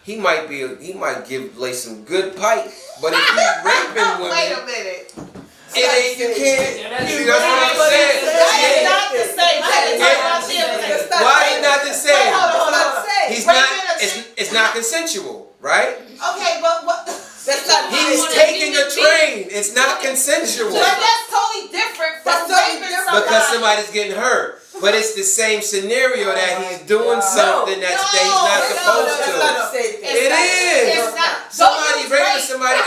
He might lay some good pipe, but if he's raping women, Wait a minute. it ain't, you can't. Yeah, that's- You know what I'm saying? That is Yeah. not the same. That is That's not Why right. he not the Wait, same? hold on, hold That's on. what I'm saying. He's Raping not. a chick- It's not consensual, right? Okay, but what? That's not He's wanna taking be a with train. It's not consensual But that's totally different from That's totally raping different. somebody. because somebody's getting hurt. But it's the same scenario that he's doing something that he's not no, supposed That's to. not the same thing. It is. It's not. Somebody Don't use raping rape. somebody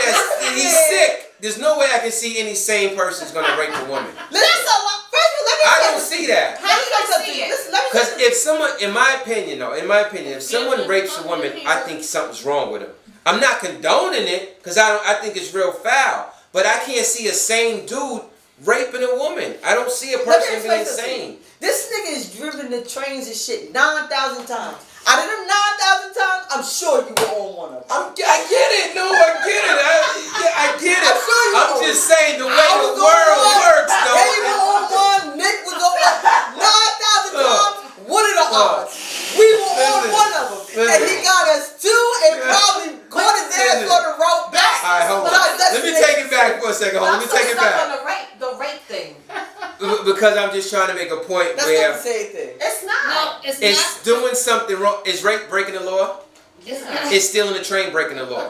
he's sick. There's no way I can see any sane person's gonna rape a woman. That's a lot. First of all, let me I say don't this. see that. How you gonna Listen, see it? listen, let me Because say if someone, in my opinion, if someone rapes a woman, I think something's wrong with him. I'm not condoning it because I think it's real foul. But I can't see a sane dude raping a woman. I don't see a Let me person explain being something. sane. This nigga is driven the trains and shit 9,000 times. Out of them 9,000 times, I'm sure you were on one of them. I get it. No, I get it. I get it. I'm sure you I'm were. just saying the way I the was on world one. works, They were though. on one. Nick was on one. 9,000 times. What are the odds? We were on Listen. one of them. And Listen. he got us two and probably caught his ass Listen. on the rope back. All right, hold But on. that's Let me Nick. take it back for a second. Hold on. Let me take it back. On the rape thing. Because I'm just trying to make a point That's where not the same thing. It's not. No, it's it's not. doing something wrong. Is rape breaking the law? It's not. Is stealing the train breaking the law?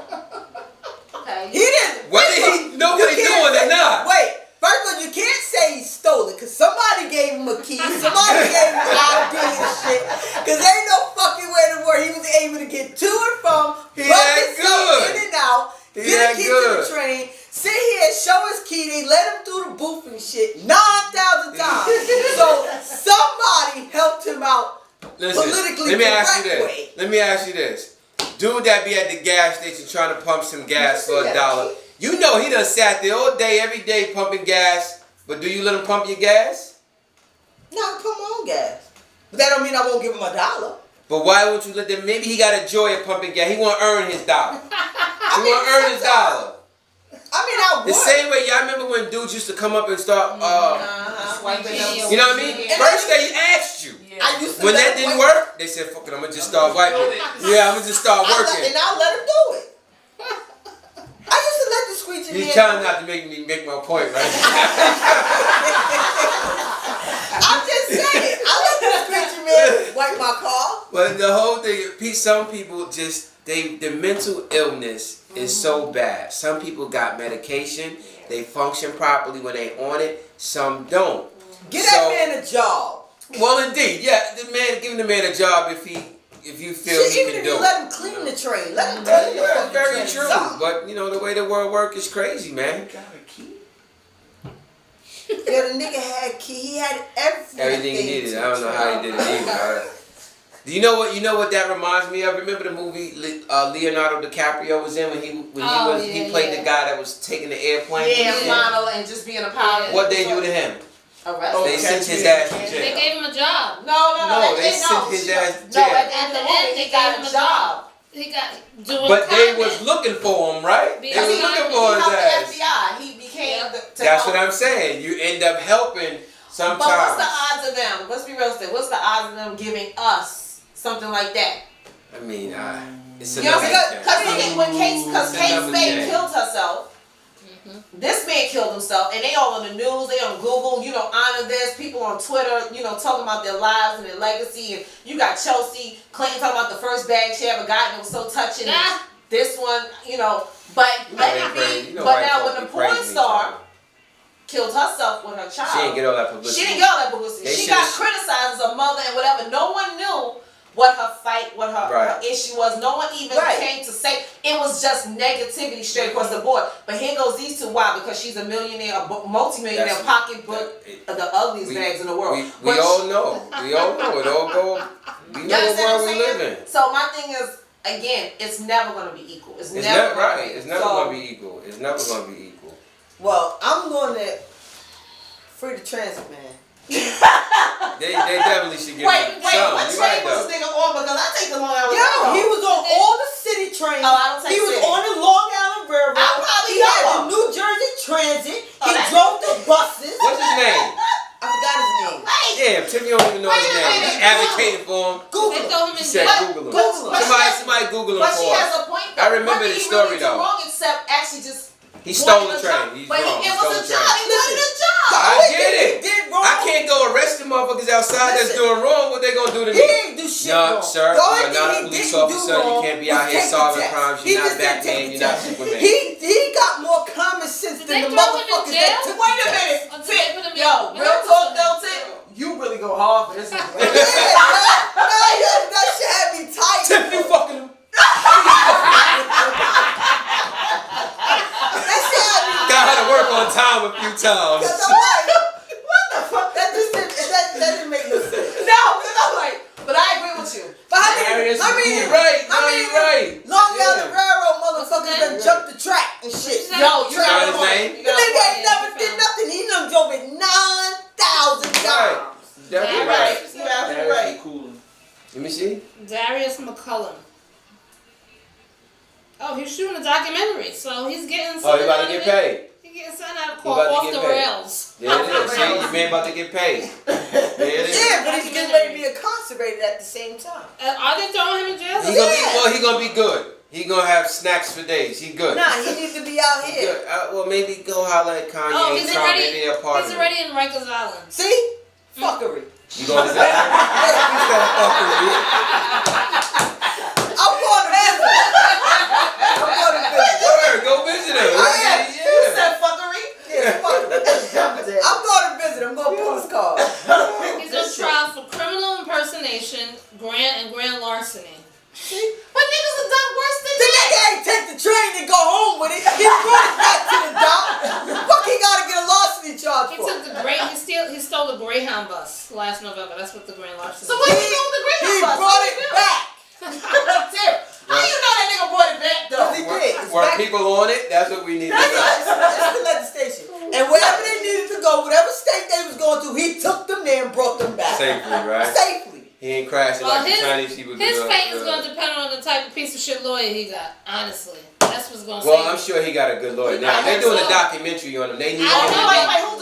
Okay. He didn't. Whether he know what You he can't doing or say- not. Wait. First of all, you can't say he stole it, because somebody gave him a key, somebody gave him ID and shit, because ain't no fucking way in the world he was able to get to and from, He buck that himself good. in and out, He get that a key good. to the train, sit here, show his key, they let him through the booth and shit 9,000 times. So somebody helped him out. Listen, Politically let me ask you correct this. way. Let me ask you this. Dude that be at the gas station trying to pump some gas for Yeah. $1. You know he done sat there all day, every day pumping gas. But do you let him pump your gas? No, put my own gas. But that don't mean I won't give him $1. But why won't you let them? Maybe he got a joy of pumping gas. He want to earn his dollar. He want to earn his dollar. I mean, I The would. same way, y'all remember when dudes used to come up and start, Swiping them. you know what I mean? And First they asked you. I used to When let that him didn't wipe- work, they said, fuck it, I'm going to just start wiping. Yeah, I'm going to just start And working. I'll let him do it. I used to let the squeegee He's man. trying not to make me make my point, right? I'm just saying. I let the squeegee man wipe my car. But the whole thing, some people just, the mental illness is so bad. Some people got medication, they function properly when they on it, some don't. Get that man a job. Well, indeed, yeah, giving the man a job if you feel Shit, he even can if do you it. let him clean the train, let him clean the Yeah, fucking very train. true. Something. But you know the way the world work is crazy, man. Yeah, the nigga had key. He had everything. Everything he needed. I don't know how he did it either. Do you know what? You know what that reminds me of? Remember the movie Leonardo DiCaprio was in when he played the guy that was taking the airplane. Yeah, model and just being a pilot. What they do to him? Arrested. They sent his ass to They jail. gave him a job. No, They sent his ass to No, jail. at the end of the movie, he got a job. He got doing. But they content. was looking for him, right? They Because was he looking He for his helped the ass. FBI. He became the. That's what I'm saying. You end up helping sometimes. But what's the odds of them? Let's be realistic. What's the odds of them giving us something like that? I mean, it's You know, another because thing. Kate It's another Spade day. killed herself. This man killed himself, and they all on the news. They on Google, honor this. People on Twitter, talking about their lives and their legacy. And you got Chelsea Clinton talking about the first bag she ever got, and it was so touching. Yeah. This one, but let it be. But now when the porn star killed herself with her child, She didn't get all that publicity. she didn't get all that publicity. They She should've- got criticized as a mother and whatever. No one knew what her fight, what her issue was. No one even came to say. It was just negativity straight across the board. But here goes these two. Why? Because she's a millionaire, a multi-millionaire, pocketbook of the ugliest bags in the world. We all know. We all know. It all go. We know what world we live in. So my thing is, again, it's never going to be equal. It's It's never never gonna right. be. It's never So- gonna be equal. It's never gonna be equal. Well, I'm going to free the transit man. They definitely should give Wait, him what some. train You right was though. this nigga on? Because I take the Long Island Yo, Railroad. he was on all the city trains. Oh, I don't take He was city. on the Long Island Railroad. I'll probably He had know the him. New Jersey Transit. Oh, He that's- drove the buses. What's his name? I forgot his name. Wait, Damn, Timmy don't even know his Wait a name. minute. He's advocating for him. Google They him. throw him He in said jail. Google him. Google him. Somebody Google him but she for has us. a point though. I remember What did this he story, really do though. wrong except actually just He stole wanted the a train. job? He's But wrong. it He was stole a the job. train. He wanted a job. I Only get thing he it. did wrong. I can't go arrest the motherfuckers outside that's Listen. doing wrong. What they gonna do to He me? didn't do shit No, wrong. sir, The only you're not a thing he police didn't officer. do You wrong can't be was out here take the solving test. crimes. He You're not just didn't Batman. take the You're not test. Superman. He got more common sense Did than they the throw him in motherfuckers jail? that took Wait a the test. minute. Or did they put him in Yo, real mental talk though, institution? Tim. You really go hard for this nigga. Yeah, that shit had me tight. Tip, you fucking. That shit had me Got her to work on time a few times. Cause I'm like, what the fuck? That didn't make no sense. No, because I'm like, but I agree with you. But You're I right. No, mean, you're right. Long Yeah. Island Railroad motherfuckers Okay. done jumped the track and shit. Yo, you Got got his a point. name? You The got a nigga point. ain't never did nothing. He done drove it 9,000 Right. times. Definitely You're right. right. You're absolutely right. Let me see. Darius McCullum. Oh, he's shooting a documentary, so he's getting. Oh, you about to get paid? He's getting sent out You called about to Off get the paid. Rails. There it is. See, your man about to get paid. There it is. Yeah, but he's getting ready to be incarcerated at the same time. Are they throwing him in jail? He gonna be good. He gonna have snacks for days. He good. Nah, he needs to be out He here. good. Well, maybe go holler at Kanye Oh, and he's Trump already. in their He's apartment. already in Rikers Island. See? Fuckery. You going to that? I'm going to visit. I'm going to visit. Word, go visit him. I am. You said fuckery? Yeah, fuckery. I'm going to visit. I'm going to pull his card. He's on trial for criminal impersonation, grand larceny. But niggas have done worse than The that. nigga ain't take the train and go home with it. He brought it back to the dock. Fuck, he gotta get a larceny charge He for. took he stole the Greyhound bus last November. That's what the grand larceny. So what you doing with the He Greyhound bus? brought it back. Tim, how you know that nigga brought it back though? Cause he did. It's Were back. people on it? That's what we need to know. It's the legislation. And wherever they needed to go, whatever state they was going to, he took them there and brought them back. Safely, right? Safely. He ain't crashing Well, like the Chinese people do. his fate is going to depend on the type of piece of shit lawyer he got. Honestly, that's what's going to Well, say. I'm sure he got a good lawyer. I Now they're heard doing so. a documentary on him. They need I don't know,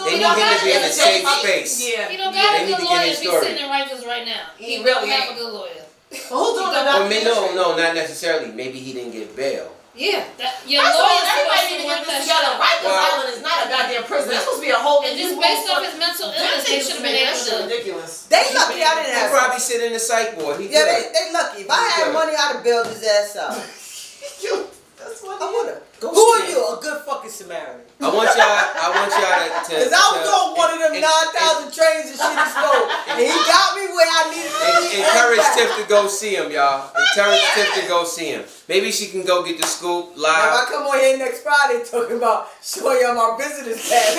who's They doing need it? him to be in a Y'all safe got it. space. Yeah. He don't They got a need good to get lawyer his if he's story. sitting in Rikers right now. He really don't have ain't. a good lawyer. Who's doing the Well, documentary? no, not necessarily. Maybe he didn't get bail. Yeah, your First of all, lawyer's everybody supposed need to to work get that this shit together. out. Rikers Well- Island is not a goddamn prison. That's supposed to be a whole And just based off his mental illness, they should have been able That's to. ridiculous. They lucky I didn't He have. probably sit in the psych ward. He Yeah, good. they lucky. If I He had good. money, I'd have bailed his ass out. That's what I would have. Go Who are see you? A good fucking Samaritan. I want y'all to Cause I was on one of them 9,000 trains and shit in school, and he got me where I needed to be. Encourage and Tiff back. to go see him, y'all. Encourage Tiff to go see him. Maybe she can go get the scoop Now, if I live. come on here next Friday talking about showing y'all my business pass.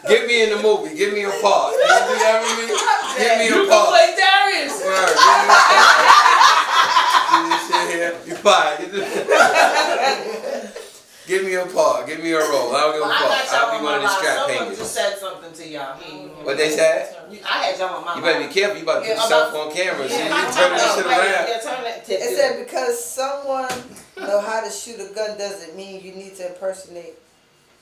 Get me in the movie. Give me a part. Can you do that with me? Give me a part. Play Darius. Word, give me a part. Do this shit here. You fine. Give me a part. Give me a role. I don't give a Well, I fuck. got y'all I'll on be my one of the line. strap Someone hangers. just said something to y'all. What they said? I had y'all on my You better be line. careful. You about to Yeah, put yourself about- on camera. See, Yeah, you turning this shit around. Yeah, turn that tip. It said because someone know how to shoot a gun doesn't mean you need to impersonate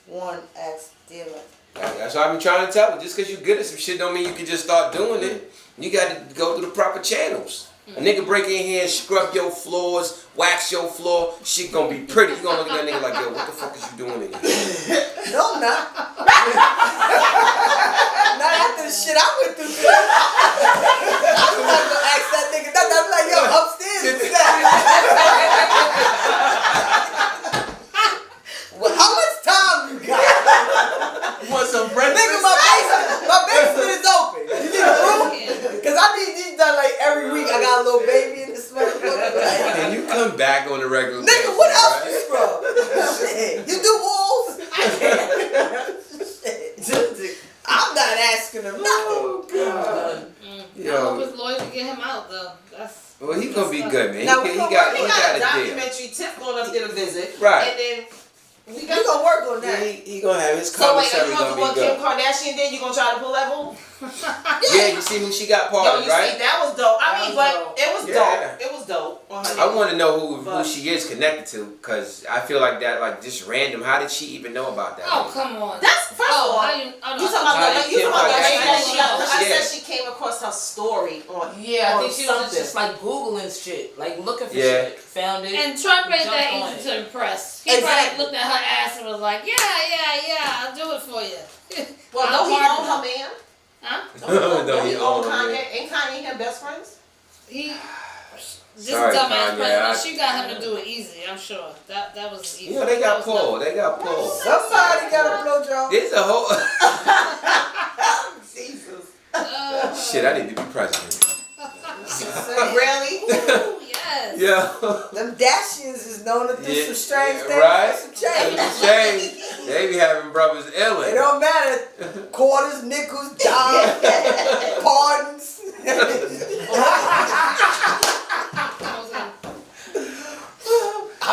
one axe dealer. That's what I've been trying to tell you. Just because you're good at some shit don't mean you can just start doing it. You got to go through the proper channels. A nigga break in here and scrub your floors, wax your floor, shit gonna be pretty. You gonna look at that nigga like, yo, what the fuck is you doing in here? No, I'm not. Not after the shit I went through. I'm not gonna ask that nigga nothing. I'm like, yo, upstairs is that? Well, how much time you got? You want some breakfast? Nigga, my basement is open. You need a room? Cause I need these done like every week. I got a little baby in this motherfucker. Like, And you come back on the regular nigga, what else you basis, scrub? Shit. You do walls? Shit. I'm not asking him nothing. Oh, God. I hope his lawyer can get him out though. That's. Well, he's gonna be good, man. Now, He we got gonna We got a a deal. documentary. Tiff going up there to visit. Right. And then we We got. gonna work on Yeah, that. he gonna have his So wait, are commissary you gonna do gonna what be Kim good. Kardashian did? You gonna try to pull that move? Yeah, you see who she got Yo, parted, you right? see, that was dope. I mean, That but was it was Yeah. dope. It was dope. I want to know who But- she is connected to, cause I feel like that, like just random. How did she even know about that? Oh come on. That's first of all. how you? Oh, no, You talking How about did you Kim talking about Kardashian that? know? I Yeah. said she came across her story on. Yeah, I on think she was something. just like Googling shit, like looking for Yeah. shit. Found it. And Trump ain't that Jumped on easy it. to impress. He Exactly. probably looked at her ass and was like, yeah, I'll do it for you. Well, I'm don't he hard own enough. her man? Huh? Don't he own her Kanye? man? Ain't Kanye and him best friends? He. This Sorry, dumbass Kanye, president, I- she got him to do it easy. I'm sure that was easy. You know they got That was pulled. They got pulled. Somebody got a blowjob. There's a whole Jesus. nothing. shit. I need to be president. Really? Ooh, yes. Yeah. Them Dashians is known to do Yeah, some strange yeah, things right? for some change. Change. They be having brothers It illin'. don't matter. Quarters, nickels, dimes, pardons.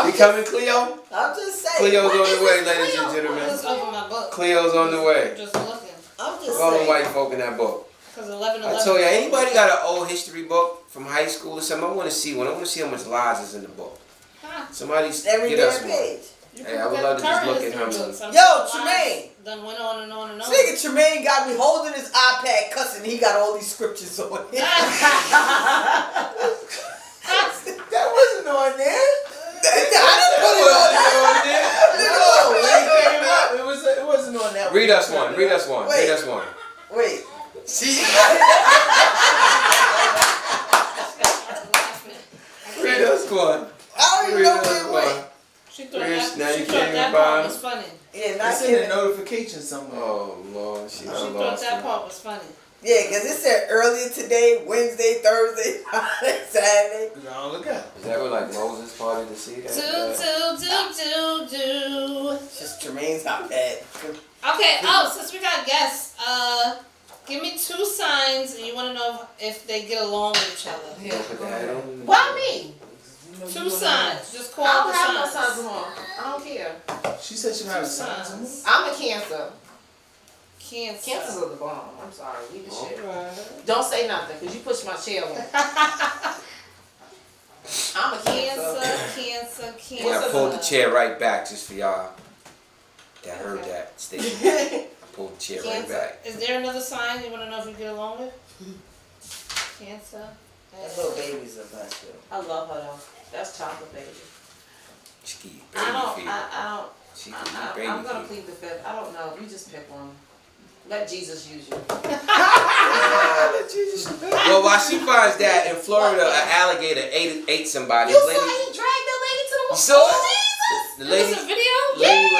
You coming, Cleo? I'm just saying. Cleo's on the way, this ladies and Cleo? I gentlemen. just opened my book. Cleo's on the way. Just looking. I'm just All them saying. white folk in that book. Because 11. I told you, anybody got an old history book from high school or something? I want to see one. I want to see how much lies is in the book. Somebody Every get us damn one. page. Hey, I would love to just look at how many. Yo, Tremaine. Done went on and on and on. This nigga Tremaine got me holding his iPad cussing. He got all these scriptures on it. That wasn't on there. I didn't put it on there. No, when it came up, it wasn't on that. Read us one. Read us one. Wait. Read us one. Wait. See? Read us one. I don't even Read know us where it one. went. She thought Chris, that, now she you thought can't that even part find- was funny. Yeah, not It's in the kidding. notification somewhere. Oh Lord, she She done thought lost that it. part was funny. Yeah, because it said earlier today, Wednesday, Thursday, Friday, Saturday. No, look out. Is that what like Moses parted to see that? Do. It's just Tremaine's iPad. Okay, since we got guests, give me 2 signs and you want to know if they get along with each other. Don't put that on. Why me? 2 signs. Just call I don't the have no signs. sons tomorrow. I don't care. She said she don't have a Two son. signs. I'm a Cancer. Cancer. Cancers are the bomb. I'm sorry, we the shit. Alright. Don't say nothing, cause you pushed my chair away. I'm a cancer. Cancer. I pulled the chair right back just for y'all that heard that statement. I pulled the chair right Cancer. back. Is there another sign you want to know if you get along with? Cancer. That little baby's a best girl. I love her though. That's chocolate baby. She give you I baby don't. fever. I She don't. give you I'm baby gonna fever. plead the fifth. I don't know. You just pick one. Let Jesus use you. Well, while she finds that in Florida, an alligator ate somebody. You saw Lady, he dragged the lady to the you wall. saw it? Jesus. The There was lady, a video?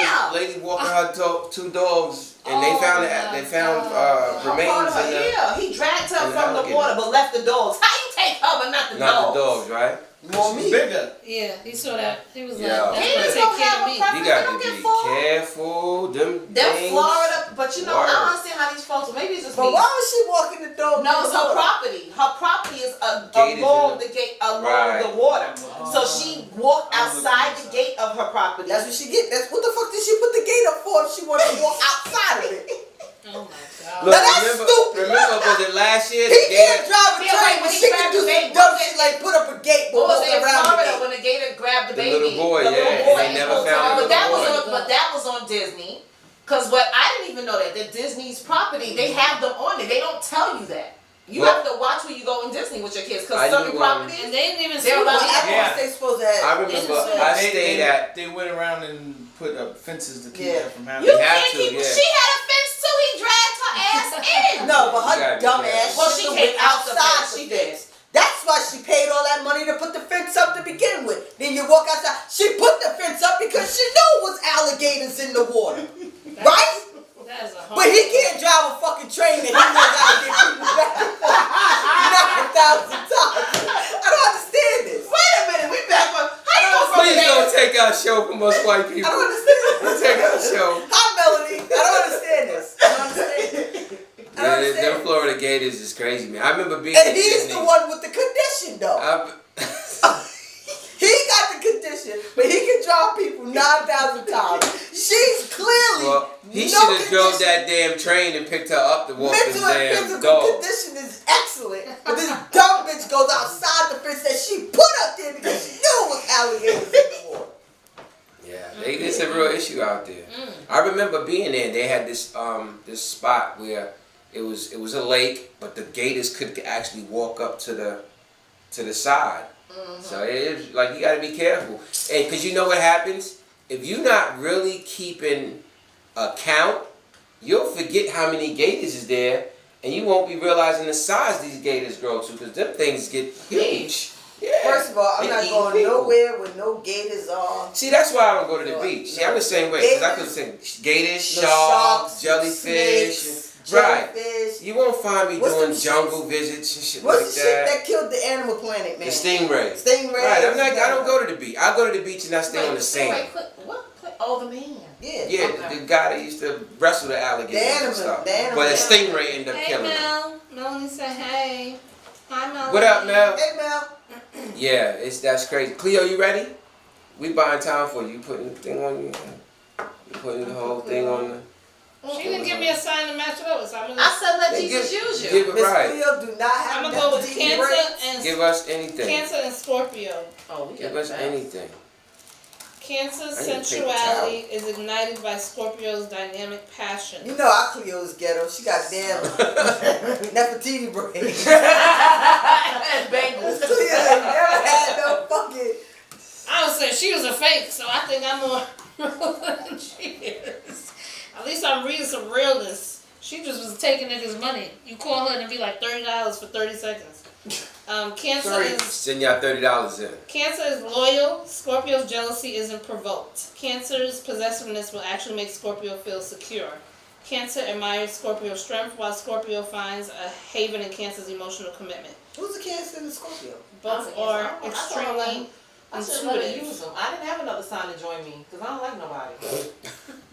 Yeah. lady walking her two dogs, and they Oh found my they found God. remains in the Yeah, he dragged her an from the alligator. water, but left the dogs. How you take her, but not the not dogs? the dogs, right? More me. Bigger. Yeah, he saw that. He was like, Yeah. that's Gators gonna don't take care have of a me. preference. You They got don't to get be full. careful. Them They're things. Florida, but you know, I Word. don't understand how these folks. Maybe it's just But me. why was she walking the dog? No, it's through the her water? property. Her property is Gate is along in the gate, along Right. the water. So she walked outside the gate of her property. That's what she get. That's what the fuck did she put the gate up for if she wanted to walk outside of it? Oh my God. Look, Now that's stupid. remember, was it last year? He The can't gator, drive a Yeah, train, right, but when he she can grabbed do the some baby, dumb was shit it- like put up a gate, but What was walk it in around the Florida gate. when the gator grabbed the The baby? little boy, the yeah, little and boy, they and never pulled found her. the But that little was boy. on, but that was on Disney. Cause what I didn't even know that Disney's property, they have them on it. They don't tell you that. You Well, have to watch where you go in Disney with your kids. Cause I certain knew, properties, And they didn't even They're see allowed Well, to- it. everyone's they supposed to have. I remember They I just- stayed at. They went around and put up fences to keep Yeah. that from you happening. They have can't to, keep. yeah. She had a fence too. He dragged her ass in. No, but You gotta her be dumb careful. ass. Well, should've she went came out the outside fence. the She did. fence. That's why she paid all that money to put the fence up to begin with. Then you walk outside. She put the fence up because she knew it was alligators in the water, right? That is a But he can't drive a fucking train and he knows how to get people back and forth 9,000 times. I don't understand this. Wait a minute, we back on. How you go from Please there? don't take our show from us white I people. don't understand. Take our show. Hi, Melody. I don't understand this. I don't understand. I don't Them understand. Florida Gators is crazy, man. I remember being And at he's Disney. the one with the condition, though. He got the condition, but he can drive people 9,000 times. She's clearly Well, he no should have drove condition. that damn train and picked her up to walk this Mental and damn physical dog. condition is excellent, but this dumb bitch goes outside the fence that she put up there because she knew it was alligators in the water. Yeah, it's a real issue out there. I remember being there. They had this this spot where it was a lake, but the gators could actually walk up to the side. So it's like you got to be careful, and because you know what happens if you're not really keeping a count, you'll forget how many gators is there, and you won't be realizing the size these gators grow to, because them things get huge. Yeah. First of all, I'm They not eat going people. nowhere with no gators on. See, that's why I don't go to the No, beach. See, no. I'm the same way. Because I could Gators, say gators, No sharks, jellyfish. snakes, Right. jellyfish. You won't find me What's doing them jungle visits and shit What's like the shit that. that killed the animal planet, man? The stingray. Stingray. Right. I don't go to the beach. I go to the beach and I stay on the sand. Wait, oh, the man. Yeah. Yeah, Okay. the guy that used to wrestle the alligators The animal- and stuff. the animal- But the stingray ended up Hey killing him. Mel. Melanie said hey. Hi Melanie. What up, Mel? Hey, Mel. Yeah, that's crazy. Cleo, you ready? We buying time for you. You putting the thing on you. You putting the whole thing on the. She didn't give me a sign to match it up with, so I'm I gonna, said let Hey, Jesus give- use you. give it Miss right. Cleo do not have I'm gonna go with deep Cancer brains. and Give us anything. Cancer and Scorpio. Oh, we Give got us that. anything. Cancer's I need a paper sensuality is ignited by Scorpio's dynamic passion. You know our Cleo's ghetto. She got damn Nefertiti brains. And Bengals. Cleo ain't never had no fucking. I would say she was a fake, so I think I'm more real than she is. At least I'm reading some realness. She just was taking niggas' money. You call her and it'd be like $30 for 30 seconds. Cancer Sorry. is Send y'all $30 in. Cancer is loyal. Scorpio's jealousy isn't provoked. Cancer's possessiveness will actually make Scorpio feel secure. Cancer admires Scorpio's strength, while Scorpio finds a haven in Cancer's emotional commitment. Who's the Cancer and the Scorpio? Both are extremely I should let her intuitive. use them. I didn't have another sign to join me because I don't like nobody.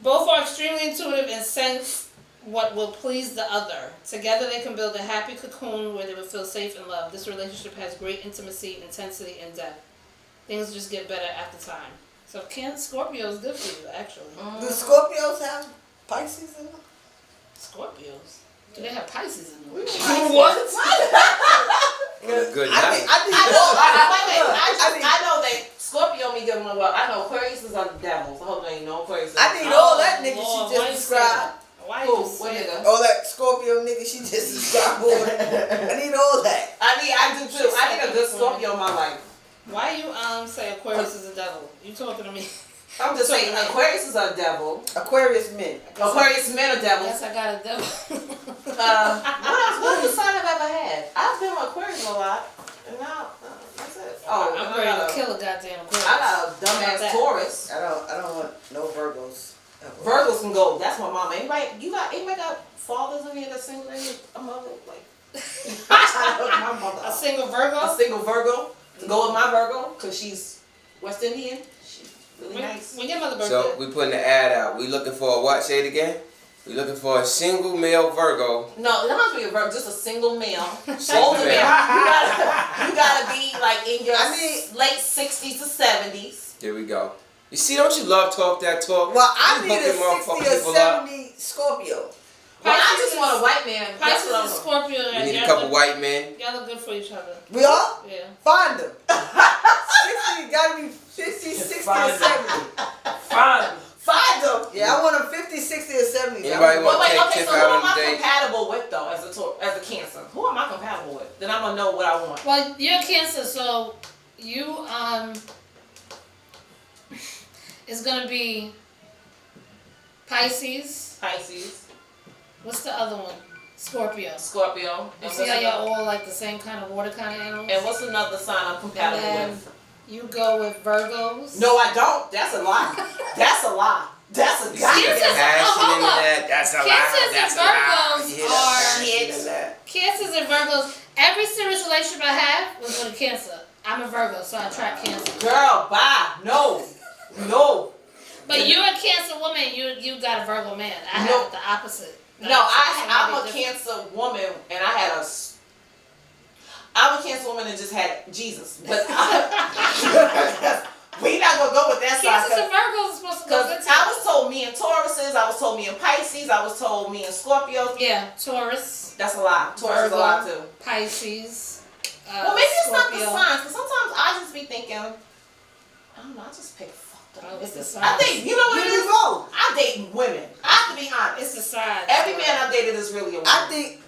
Both are extremely intuitive and sense what will please the other. Together they can build a happy cocoon where they will feel safe and loved. This relationship has great intimacy, intensity, and depth. Things just get better after time. So Scorpio is good for you, actually. Do Scorpios have Pisces in them? Scorpios. Do they have Pisces in them? What? Good I night. think I know that Scorpio me good one. Well, I know Aquarius are the devils. I hope they know Aquarius. I need all that nigga Lord, she why just you say described. that? Why Who? you What say nigga? that? All that Scorpio nigga she just described. I need all that. I do too. I need a good Scorpio in my life. Why you say Aquarius is a devil? You talking to me? I'm just saying Aquarius is a devil. Aquarius men. Aquarius men are devils. Yes, I got a devil. What else? What other sign I've ever had? I've been with Aquarius a lot, and now that's it. Oh, and I'm ready to kill a goddamn Aquarius. I got a dumbass That. Taurus. I don't want no Virgos. ever. Virgos can go. That's my mama. Anybody got fathers in here that's single? A mother like my mother. A single Virgo? A single Virgo to go with my Virgo because she's West Indian. She's really When, nice. when your mother birthday? So we putting the ad out. We looking for a what? Say it again. We looking for a single male Virgo. No, it doesn't have to be a Virgo. Just a single male. Single Older male. male. You gotta be like in your I mean- late 60s to 70s. There we go. You see, don't you love talk that talk? Well, I You need a hooking motherfucking 60 or people up. 70 Scorpio. Well, I Pisces just is- want a white man. That's Pisces what and I'm. Scorpio. We and need a y'all couple look- white men. Y'all look good for each other. We all? Yeah. Find them. 60 gotta be 50, 60 or Find 70. Fine. Find them. Yeah, I want them 50, 60 or 70. Anybody want- But wait, take okay, Tiff so who out am on I a date? compatible with though as a Cancer? Who am I compatible with? Then I'm gonna know what I want. Well, you're Cancer, so you it's gonna be Pisces. Pisces, What's the other one? Scorpio. Scorpio. You And see what's how another- y'all all like the same kind of water kind of animals? and what's another sign I'm And compatible then with? you go with Virgos. No, I don't. That's a lie. That's a lie. That's a You see goddamn the Cancers- passion hold in up. that? That's a lie. Cancers That's and a lie. Virgos You hear are that passion shit. in that? Cancers and Virgos. Every serious relationship I have was with a Cancer. I'm a Virgo, so I attract Cancer. girl. Bye. No. No. But you're a Cancer woman. You got a Virgo man. I No. have the opposite. No, I'm Somebody a different. Cancer woman, and I had I'm a Cancer woman that just had Jesus, but we not gonna go with that Cancers side. and Virgos are supposed to go good Because I was together. told me and Tauruses, I was told me and Pisces, I was told me and Scorpios. Yeah, Taurus, That's a lie. Taurus is a lie too. Pisces. Well, maybe it's not the Scorpio. signs, because sometimes I just be thinking, I don't know, I just pick fucked up. Oh, it's the niggas. signs. I think, you know what Here it you is? go. I date women. I have to be honest. It's the size. Every man I've dated is really a woman. I think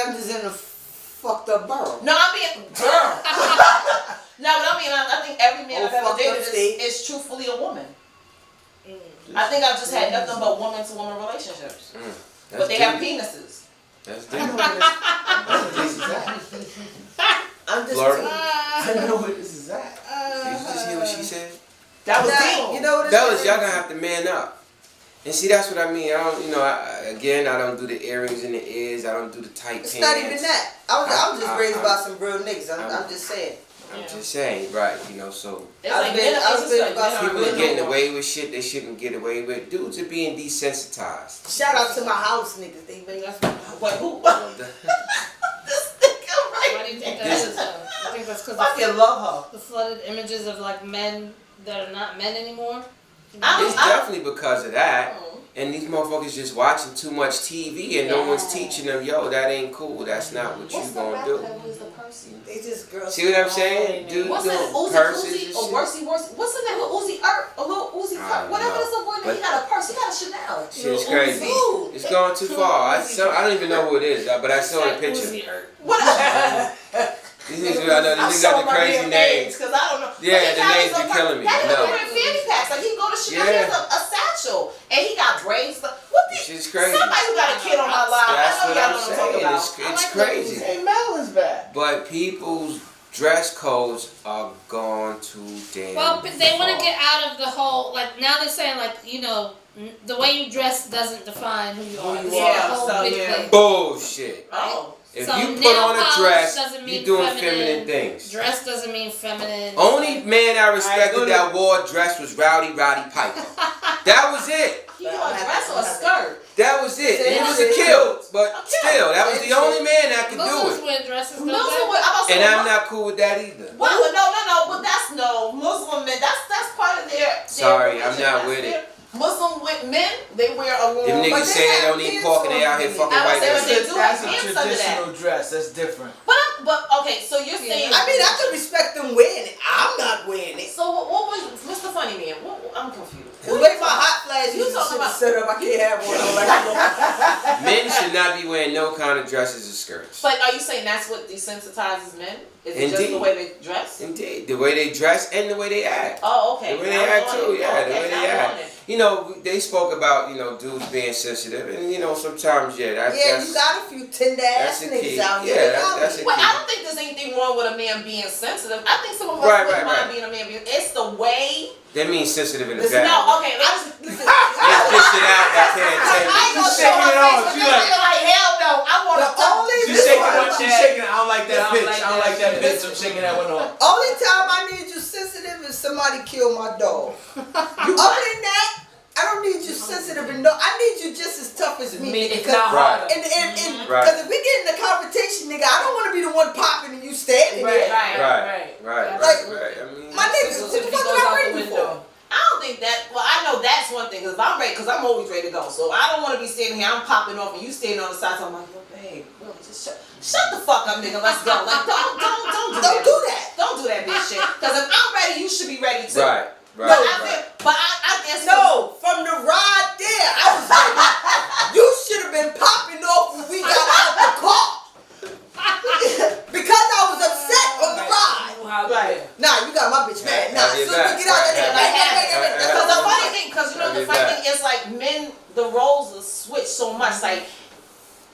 I'm just in a fucked up borough. No, I mean, girl. No, but I mean, I think every man Oh, I've ever fucked up dated state. is truthfully a woman. I think I've just had nothing but woman to woman relationships. But That's they have deep. penises. That's I know deep. where this is at. I'm just Florida? I know where this is at. Did you just hear what she said? That was Nah, deep. you know what it Fellas, is? y'all gonna have to man up. And see, that's what I mean. I don't, I don't do the earrings in the ears. I don't do the tight It's pants. not even that. I was just raised by some real niggas. I'm just saying. I'm just saying, right? So It's I've like been- men, I've it's just been like about men some are people are really getting normal. away with shit they shouldn't get away with. Dudes are being desensitized. Shout out to my house niggas. They been Wait, who? The- This nigga Why right do you think that This is though? I think that's because fucking love her. the flooded images of like men that are not men anymore. It's definitely because of that. Mm. And these motherfuckers just watching too much TV and no one's teaching them, yo, that ain't cool. That's not what you What's the gonna rapper do. that was the person? they just girls. See what I'm saying? Dude, What's doing that? Uzi purses Uzi and or shit. Worsey? What's the name of Uzi Earth? A little Uzi I Earth? don't Whatever know. this little boy name. But- He got a purse. He got a Chanel. Shit's Uzi. crazy. Ooh. It's going too far. I don't even know who it is, but I saw the picture. Uzi Earth. What? These niggas, I know, these niggas got the crazy names. Because I don't know. Yeah, But he the got names his be own- killing me. That I nigga know. wearing fanny packs. Like he can go to Chanel. He Yeah. has a satchel. And he got braids. What the? This shit's crazy. Somebody who got a kid on my live. That's I know what y'all I'm know what I'm talking saying. about. It's I like crazy. Uzi. Hey, Mel is back. But people's dress codes are gone too damn Well, but they want far. to get out of the whole like now they're saying like the way you dress doesn't define who you are. Who you This is are, a whole so, big yeah. thing. Bullshit. Oh. If So you put nail on a polish dress, doesn't mean you're doing feminine things. Dress doesn't mean feminine. Only man I respected go to- that wore a dress was Roddy Piper. That was it. He wore a dress or a skirt. That was it. And it was a kilt, but still, that was the only man that could Muslims do it. wear dresses, don't Muslim, they? I'm about to And say, I'm not cool with that either. Well, no, but that's no Muslim men. That's part of their. Sorry, I'm religion. not That's with it. Muslim men, they wear a long. Them But niggas they say they have don't eat pants pork and they on out here me. fucking I would white say what women. they do That's have a pants under that. traditional dress. That's different. But okay, so you're saying. I mean, I can respect them wearing it. I'm not wearing it. So what was Mr. Funny Man? I'm confused. The way my hot flash You is talking about- set up, I can't have one on like I Men should not be wearing no kind of dresses or skirts. But are you saying that's what desensitizes men? Is it just the Indeed. way they dress? Indeed, the way they dress and the way they act. Oh, okay. The way they Now I'm act on too, it. yeah, the Okay, way now they I'm act. on it. You know, they spoke about, you know, dudes being sensitive, and you know, sometimes, yeah, Yeah, that's you got a few tender ass that's the niggas key. out here. Yeah, They got that's me. a Well, key. I don't think there's anything wrong with a man being sensitive. I think some of us Right, wouldn't right, mind right. being a man. It's the way. That means sensitive in the Listen, back. No, okay, let's. Listen, They dish it out, they can't I take ain't it. gonna She's show shaking my it face, off. but She this like- nigga like hell no. I want the to. only She's shaking reason it. She's shaking it. I don't like that I don't bitch. like I don't that like that shit. bitch. I'm shaking that one off. only time I need you sensitive is somebody kill my dog. Other than that, I don't need you sensitive and no. I need you just as tough as me. It's Because not Right. harder. and Right. if we get in a confrontation, nigga, I don't want to be the one popping and you standing Right, there. right. Right, Like, right. I mean, My nigga, what the fuck did I bring you for? I don't think that. Well, I know that's one thing because I'm ready. Because I'm always ready to go. So I don't want to be standing here. I'm popping off and you standing on the side. So I'm like, yo, babe, really, just shut the fuck up, nigga. Let's go. Like, don't do that. Don't do that. Don't do that bitch shit. Because if I'm ready, you should be ready too. right, But right. I guess No, from the ride there, I was like, you should have been popping off when we got out the car. Because I was upset on the ride. Right. Nah, you got my bitch mad. Nah, Have as your soon as back. we get out Right, there, right, Because the funny thing, because you know Have the your funny back. thing is like men, the roles are switched so much. Like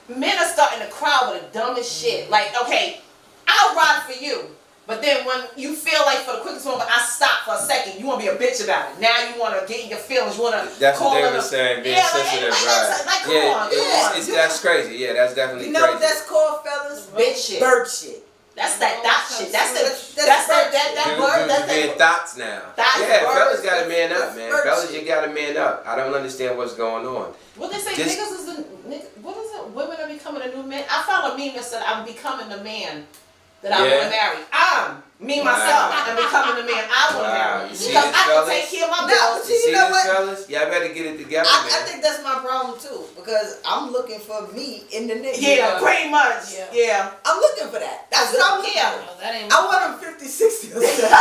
men are starting to crowd with the dumbest shit. Like, okay, I'll ride for you. But then when you feel like for the quickest moment, I stop for a second, you want to be a bitch about it. Now you want to get in your feelings. You want to That's call what they it were a- saying, being Yeah, sensitive, like, right? like, come Yeah, on, it's that's crazy. Yeah, that's definitely you know crazy. what that's called, fellas? bitch shit. Bird shit. That's that dot shit. That's That's that Dudes bird. That's being that. thoughts now. Thoughts, Yeah, birds, fellas gotta man that's up, man. bird Fellas, shit. you gotta man up. I don't understand what's going on. What they say, This- niggas is the nigga. What is it? Women are becoming a new man. I found a meme that said I'm becoming the man that I want Yeah. to marry. I'm me myself. Wow. I'm becoming the man I want to Wow. marry You see because this, I can fellas? take care of my No, bills. You You see know this, what? fellas? Y'all better get it together, I man. think that's my problem too, because I'm looking for me in the nigga. Yeah, pretty much. Yeah. Yeah. I'm looking for that. That's what I'm looking Yeah. for. No, that ain't. I want them 50, 60 or 70.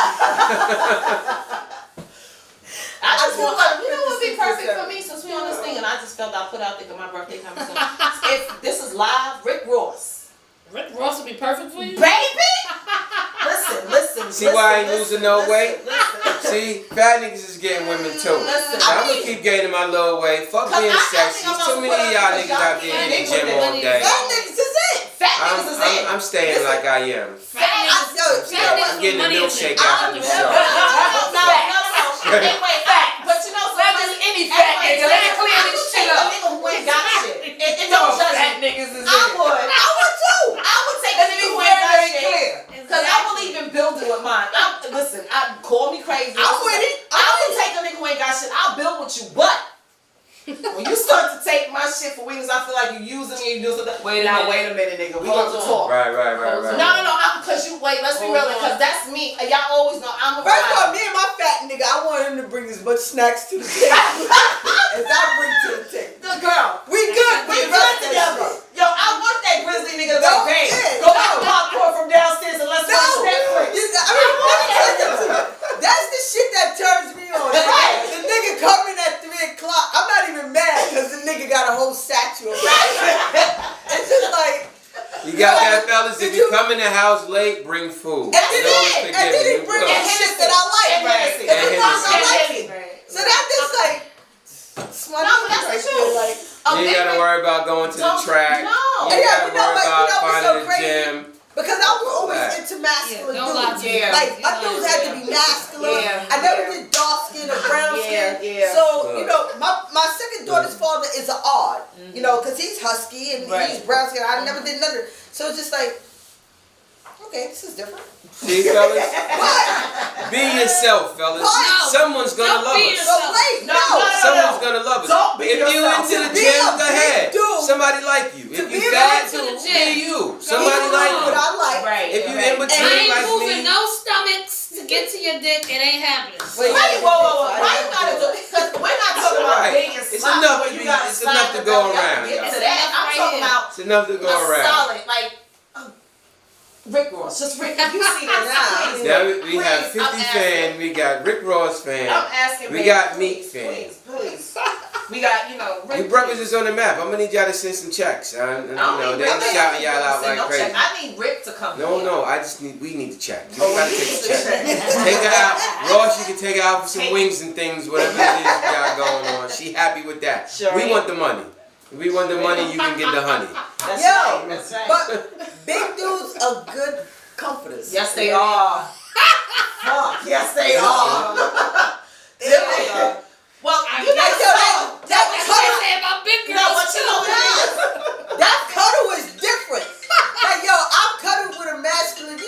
I just feel want, like you know what would be 56 perfect or for me since we on this thing, and I just felt I put out there 'cause my birthday coming soon. If this is live, Rick Ross. Rick Ross would be perfect for you. Baby! Listen. See why I ain't losing no weight? Listen. See, fat niggas is getting women too. Listen, So I I'm gonna mean- keep gaining my little weight. Fuck 'Cause being I sexy. think I'm Too gonna many put of y'all up niggas with out y'all there in the can't gym live all with day. Fat niggas is it. Fat niggas is it. I'm staying like I am. Fat niggas. Yo, Fat you know what? I'm getting a money is milkshake it. after the I- show. No. Anyway, but you know, That is any fat nigga. Let me clear this shit up. Nigga who ain't got shit. It don't judge Fat me. niggas is I it. would too. I would take a Let me nigga be who very, ain't got very shit. clear. Cause I believe in building with mine. Listen, call me crazy. I'm with it. I would take a nigga who ain't got shit. I'll build with you, but when you start to take my shit for weakness, I feel like you using me and you do something. Wait a minute. nigga. We Hold got to on. talk. Right. No, cause you wait. Let's be Hold real, on. cause that's me. Y'all always know I'm a First of all, rider. me and my fat nigga, I want him to bring as much snacks to the table as I bring to the table. Good girl. We good. We good together. Yo, I want that grizzly nigga to No, go, babe, yeah, go no. get the popcorn from downstairs and let's watch Netflix. That's the shit that turns me on. Right. The nigga coming at 3 o'clock. I'm not even mad because the nigga got a whole statue of It's just like, You got that, fellas. Did If you you- come in the house late, bring food. and then You always he, forget and then it. he You bring will. the shit that I like. And Hennessy. Because And he knows I Hennessy. like it. So that just like, it's my No, nigga that's the right truth. there, like, You ain't gotta worry about going to the Don't- track. no. You ain't Yeah, gotta you know worry what- about you know what's finding so the crazy? gym. because I was always Right. into masculine Yeah, don't lie dudes. to me. Yeah. Like, You my lying, dudes had to yeah. be masculine. Yeah, I never yeah. did dark skin or brown skin. Yeah. So, you know, my second daughter's father is an odd, you know, because he's husky and Right. he's brown skin. I never did none of it. So it's just like, okay, this is different. See, fellas? But, Be yourself, fellas. No. Someone's gonna Don't love be us. so wait, No, no. no. Someone's gonna love us. Don't be if you yourself. into the To be gym, a go big ahead. dude. Somebody like you. To If be you a fat, big dude. be you. Somebody Come like on. What you. I like. Right. If you right. in I between ain't like moving me, no stomachs to get to your dick. It ain't happening. Wait, Why you, whoa. Why you gotta do? Because we're not talking about gotta it's slide enough the to go belly up around, to get y'all. to that. I'm Right talking here. about It's enough to go a around. solid, like Rick Ross. Just Rick. You see that? Please, Now we have please, 50 I'm asking. fan, we got Rick Ross fan, I'm asking. we baby, got please, Meek fan. Please. We got Rick. You brothers is on the map. I'm gonna need y'all to send some checks. You I don't know, need they Rick to shouting come y'all out send like no check. crazy. I need Rick to come. No, here. we need to check. You Oh, gotta we take need a to check. check. Take her out. Ross, you can take her out for some Take- wings and things, whatever it is you got going on. She happy with that. Sure We is. want the money. If we want the money, you can get the honey. That's Yo, right. That's right. but big dudes are good comforters. Yes, they are. Fuck. Yes, they are. They are. Well, you know, Like, yo, that That's what cuddle, I say about big you know girls what you too. know what it is? that cuddle is different. Like, yo, I've cuddled with a masculine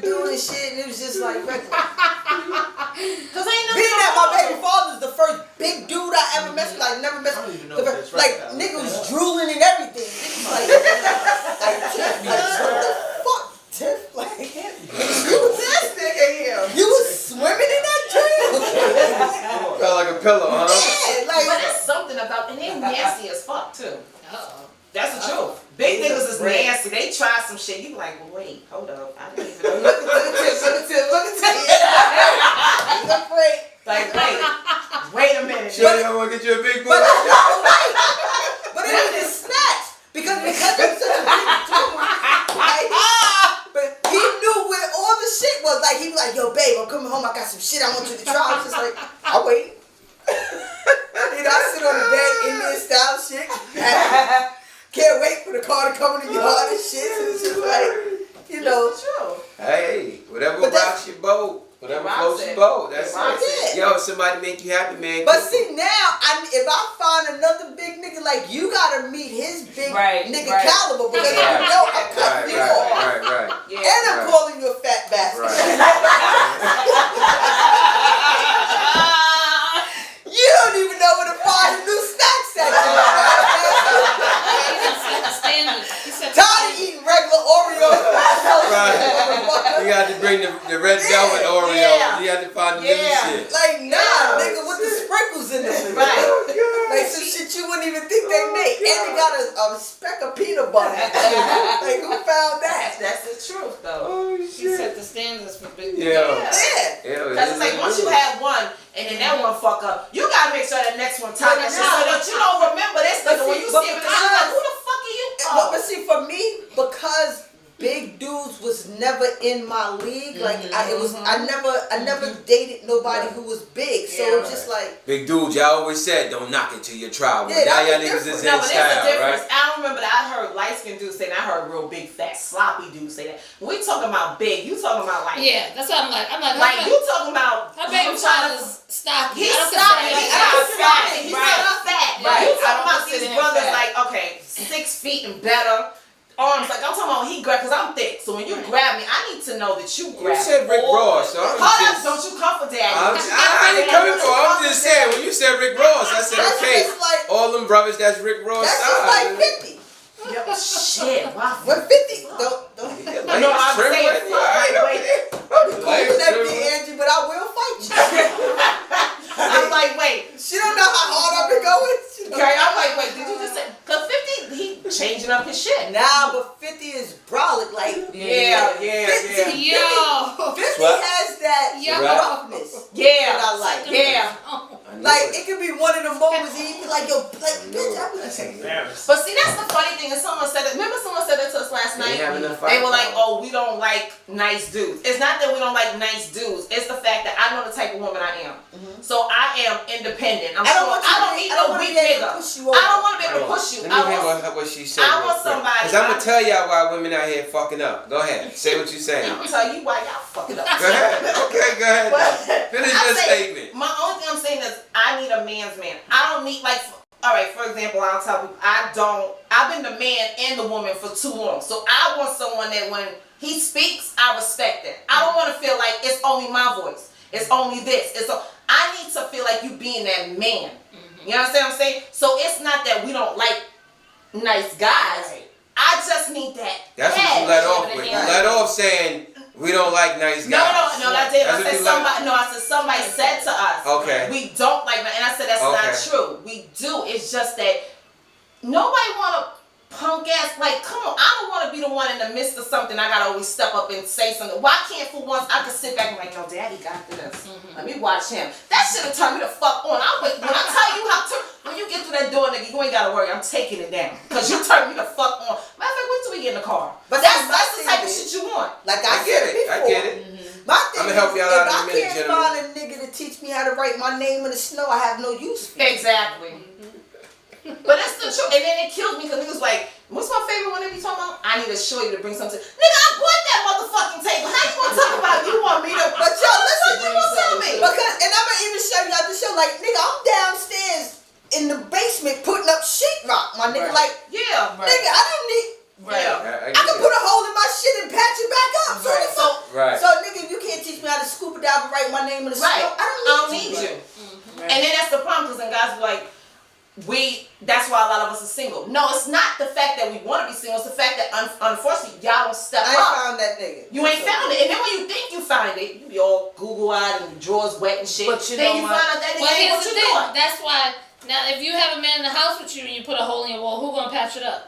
dude and shit, and it was just like regular. Cause ain't nothing Being that wrong my baby with father's the first big dude I ever met, like never met. I don't even know the if first- that's right. like nigga was drooling and everything. Niggas like Tiff, like what the fuck, Tiff? Like you was this nigga here. you was swimming in that dream. Felt like a pillow, huh? Yeah, But like it's something about, and they nasty as fuck too. Uh-oh. That's the truth. Big niggas is Right. nasty. They try some shit. You be like, well, wait, hold up. I didn't even know. look at Tiff. He's afraid. Like, wait a minute. Sure, you wanna get you a big boy? But no, wait. But it was just snatch because I'm such a big dude. Like, but he knew where all the shit was. Like he was like, yo, babe, I'm coming home. I got some shit I want you to try. I was just like, I'll wait. You know, I sit on the bed, Indian style shit. Can't wait for the car to come in the yard and shit. So it's just like, you know. It's true. Hey, whatever But that's- rocks your boat. Whatever Rocks floats it. your boat. That's It rocks it. it. Yo, if somebody make you happy, man. But keep see them. now, if I find another big nigga, like you gotta meet his big Right, nigga right. caliber because Right. you know I'm cutting you off. Right. Yeah. And I'm Right. calling you a fat bastard. You don't even know where to find a new snack section. He set the standard. He set the Tired of eating regular Oreos. You got to bring the red velvet Oreo. Yeah. You have to find the Yeah. new shit. Like, nah, Yeah. nigga, with the sprinkles in them. Right. Like some shit you wouldn't even think they make. And they got a speck of peanut butter. Like, who found that? That's the truth, though. Oh He shit. set the standards for big Yeah. Yeah. Because it's like once you have one and then that one fuck up, you gotta make sure that next one top that shit so that you don't remember this nigga when you see him in the shit like, who the fuck are you? But see, for me, because big dudes was never in my league. Like I never dated nobody who was big. So Yeah. it's just like Big dude, y'all always said don't knock it till you try one. Yeah, Now that y'all was niggas is different. in No, but there's a style, difference. right? I don't remember that. I heard light skinned dudes say that. I heard real big, fat, sloppy dudes say that. When we talking about big, you talking about like, Yeah, that's what I'm like. like you talking about, Her baby I'm trying to- father's stocky. he's I don't stocky, consider he's him not fat. fat, he's Right. not fat. Right. You I talking don't about consider these him brothers fat. like, okay, 6 feet and better. Arms, like I'm talking about he grab, cause I'm thick. So when you grab me, I need to know that you grab. You said Rick all Ross, the- so I'm Hold just- up, don't you come for daddy. I ain't coming for. I'm just saying when you said Rick Ross, I said that's okay. just like All them brothers, that's Rick Ross. that's just like 50. Yo, shit, wow. When 50 don't No, I'm saying, wait. cool that be Angie, but I will fight you. I'm like, wait. She don't know how hard I've been going. She don't- Okay, I'm like, wait, did you just say? Cause 50, he changing up his shit. Nah, but 50 is brolic. Like Yeah. 50, Yo. 50 What? has that Yo. roughness Yeah. that I like. Yeah. Like it could be one of the moments he be like, yo, like, bitch, I'm gonna say But see, that's the funny thing. Is someone said it. Remember, someone said it to us last night. ain't have enough They were like, firepower. "Oh, we don't like nice dudes." It's not that we don't like nice dudes. It's the fact that I know the type of woman I am. So I am independent. I'm I don't strong. want you I to don't be- need I don't no wanna weak be able to nigga. push you I don't over. want to be able to push you. Let me I hear want. what she said. I want somebody. Because I'm going to tell y'all why women out here fucking up. Go ahead. Say what you're saying. I'll tell you why y'all fucking up. Go ahead. Okay, go ahead. Finish I'm your saying- statement. My only thing I'm saying is I need a man's man. I don't need like. All right, for example, I'll tell people I've been the man and the woman for too long. So I want someone that when he speaks, I respect it. I don't want to feel like it's only my voice. It's only this. I need to feel like you being that man. You understand what I'm saying? So it's not that we don't like nice guys. I just need that. That's what head you let to off be able with. to You handle let it. off saying We don't like nice No, guys. I did. That's I what said you like? somebody. No, I said somebody said to us. Okay. We don't like that, and I said that's Okay. not true. We do. It's just that nobody want to punk ass. Like, come on, I don't want to be the one in the midst of something. I gotta always step up and say something. Why can't for once I can sit back and like, no, Daddy got this. Let me watch him. That should have turned me the fuck on. When I tell you when you get through that door, nigga, you ain't gotta worry. I'm taking it down because you turned me the fuck on. Matter of fact, wait till we get in the car. But that's my the type of thing shit you want. Like I get it. I get it. My thing I'ma help is, y'all out in a if minute, I can't gentlemen. find a nigga to teach me how to write my name in the snow, I have no use for it. Exactly. But that's the truth. And then it kills me because niggas like, what's my favorite one they be talking about? I need a shorty to bring something. Nigga, I bought that motherfucking table. How you gonna talk about you want me to? But yo, listen, you gonna tell me? Because, and I'm gonna even show you out the show, like, nigga, I'm downstairs in the basement putting up sheetrock, my nigga. Right. Like, Yeah. nigga, I don't need. Right. I I can get put it. a hole in my shit and patch it back up. So Right. the fuck. Right. So nigga, you can't teach me how to scuba dive and write my name in the Right. snow. I don't need you. And then that's the problem because then guys be like, that's why a lot of us are single. No, it's not the fact that we want to be single. It's the fact that unfortunately y'all don't step I ain't up. found that nigga. You ain't found it. And then when you think you find it, you be all Google-eyed and your drawers wet and shit. But you then know you what? find out that nigga Well, ain't here's what the you thing. doing. That's why now if you have a man in the house with you and you put a hole in your wall, who gonna patch it up?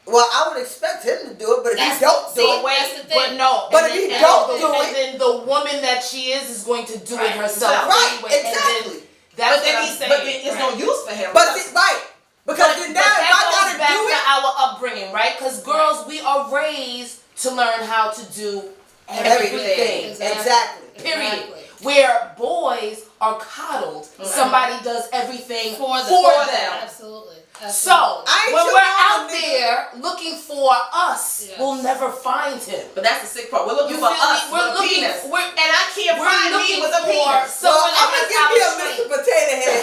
Well, I would expect him to do it, but if That's he don't do see, it, that's the thing. But no. But and if he then- don't and do then- it- and then the woman that she is going to do it Right. herself Right, anyway. exactly. And then that's But then what I'm he's saying. but then there's no use for him. but see, right. Because But, then but now if that I goes gotta back do to it, our upbringing, right? Because girls, we are raised to learn how to do everything. Exactly. Period. Exactly. Where boys are coddled, somebody does everything For them. them. Absolutely. So I ain't when your we're mama, out nigga. there looking for us, Yes. we'll never find him. But that's the sick part. We're looking You for feel me? us We're with a looking- penis. we're- And I can't We're find me looking with a for penis. well, someone I'm that gonna has give our me a strength. Mr. Potato Head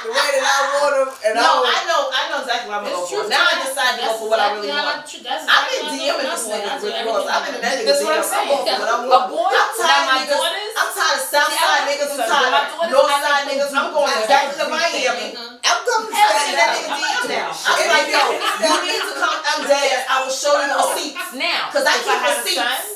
the way that I want him, and No, I I know exactly what I'm gonna go It's for. true. Now I decided to go for what I really want. I've been DMing this nigga Rick Ross. I've been in that nigga That's what I'm DM. saying. I'm going for what I A want. boy, I'm now tired my of niggas. daughters, I'm tired of Southside niggas. I'm tired my of daughters, I Northside let them niggas. I'm do going back to everything. Miami. I'm coming to Hell stand yeah, that out. nigga DM now. If I'm like, yo, you- you need to come. I'm dead. I will show you the receipts. now, Cause I if keep had a receipts. son,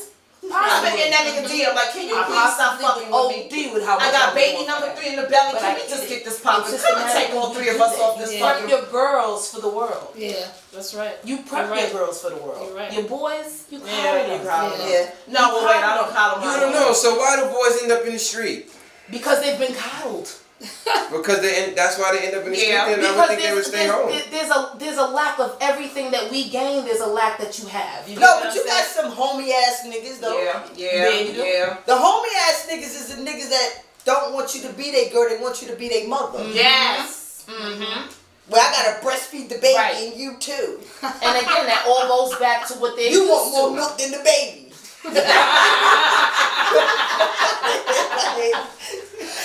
I've been in that nigga DM. Like, can you I please stop possibly fucking would with me? OD with how much I got would baby want number that. 3 in the belly. But Can I we get just it. get this poppin'? It's Come and just take all 3 of us off this Yeah. Prep fucking. your girls for the world. Yeah, that's right. You prep You're right. your girls for the world. You're right. Your boys, you Yeah, coddle you them. coddle them. Yeah. No, well, wait, I don't call them. You don't know. So why do boys end up in the street? Because they've been coddled. Because that's why they end up in the Yeah, street. Then I would Because think they would stay home. there's a lack of everything that we gain. There's a lack that you have. You No, get what but I'm you got saying? some homie ass niggas though. Yeah. The homie ass niggas is the niggas that don't want you to be their girl, they want you to be their mother. Yes. Mm-hmm. Well, I gotta breastfeed the baby Right. and you too. And again, that all goes back to what they You used want more to. milk than the baby.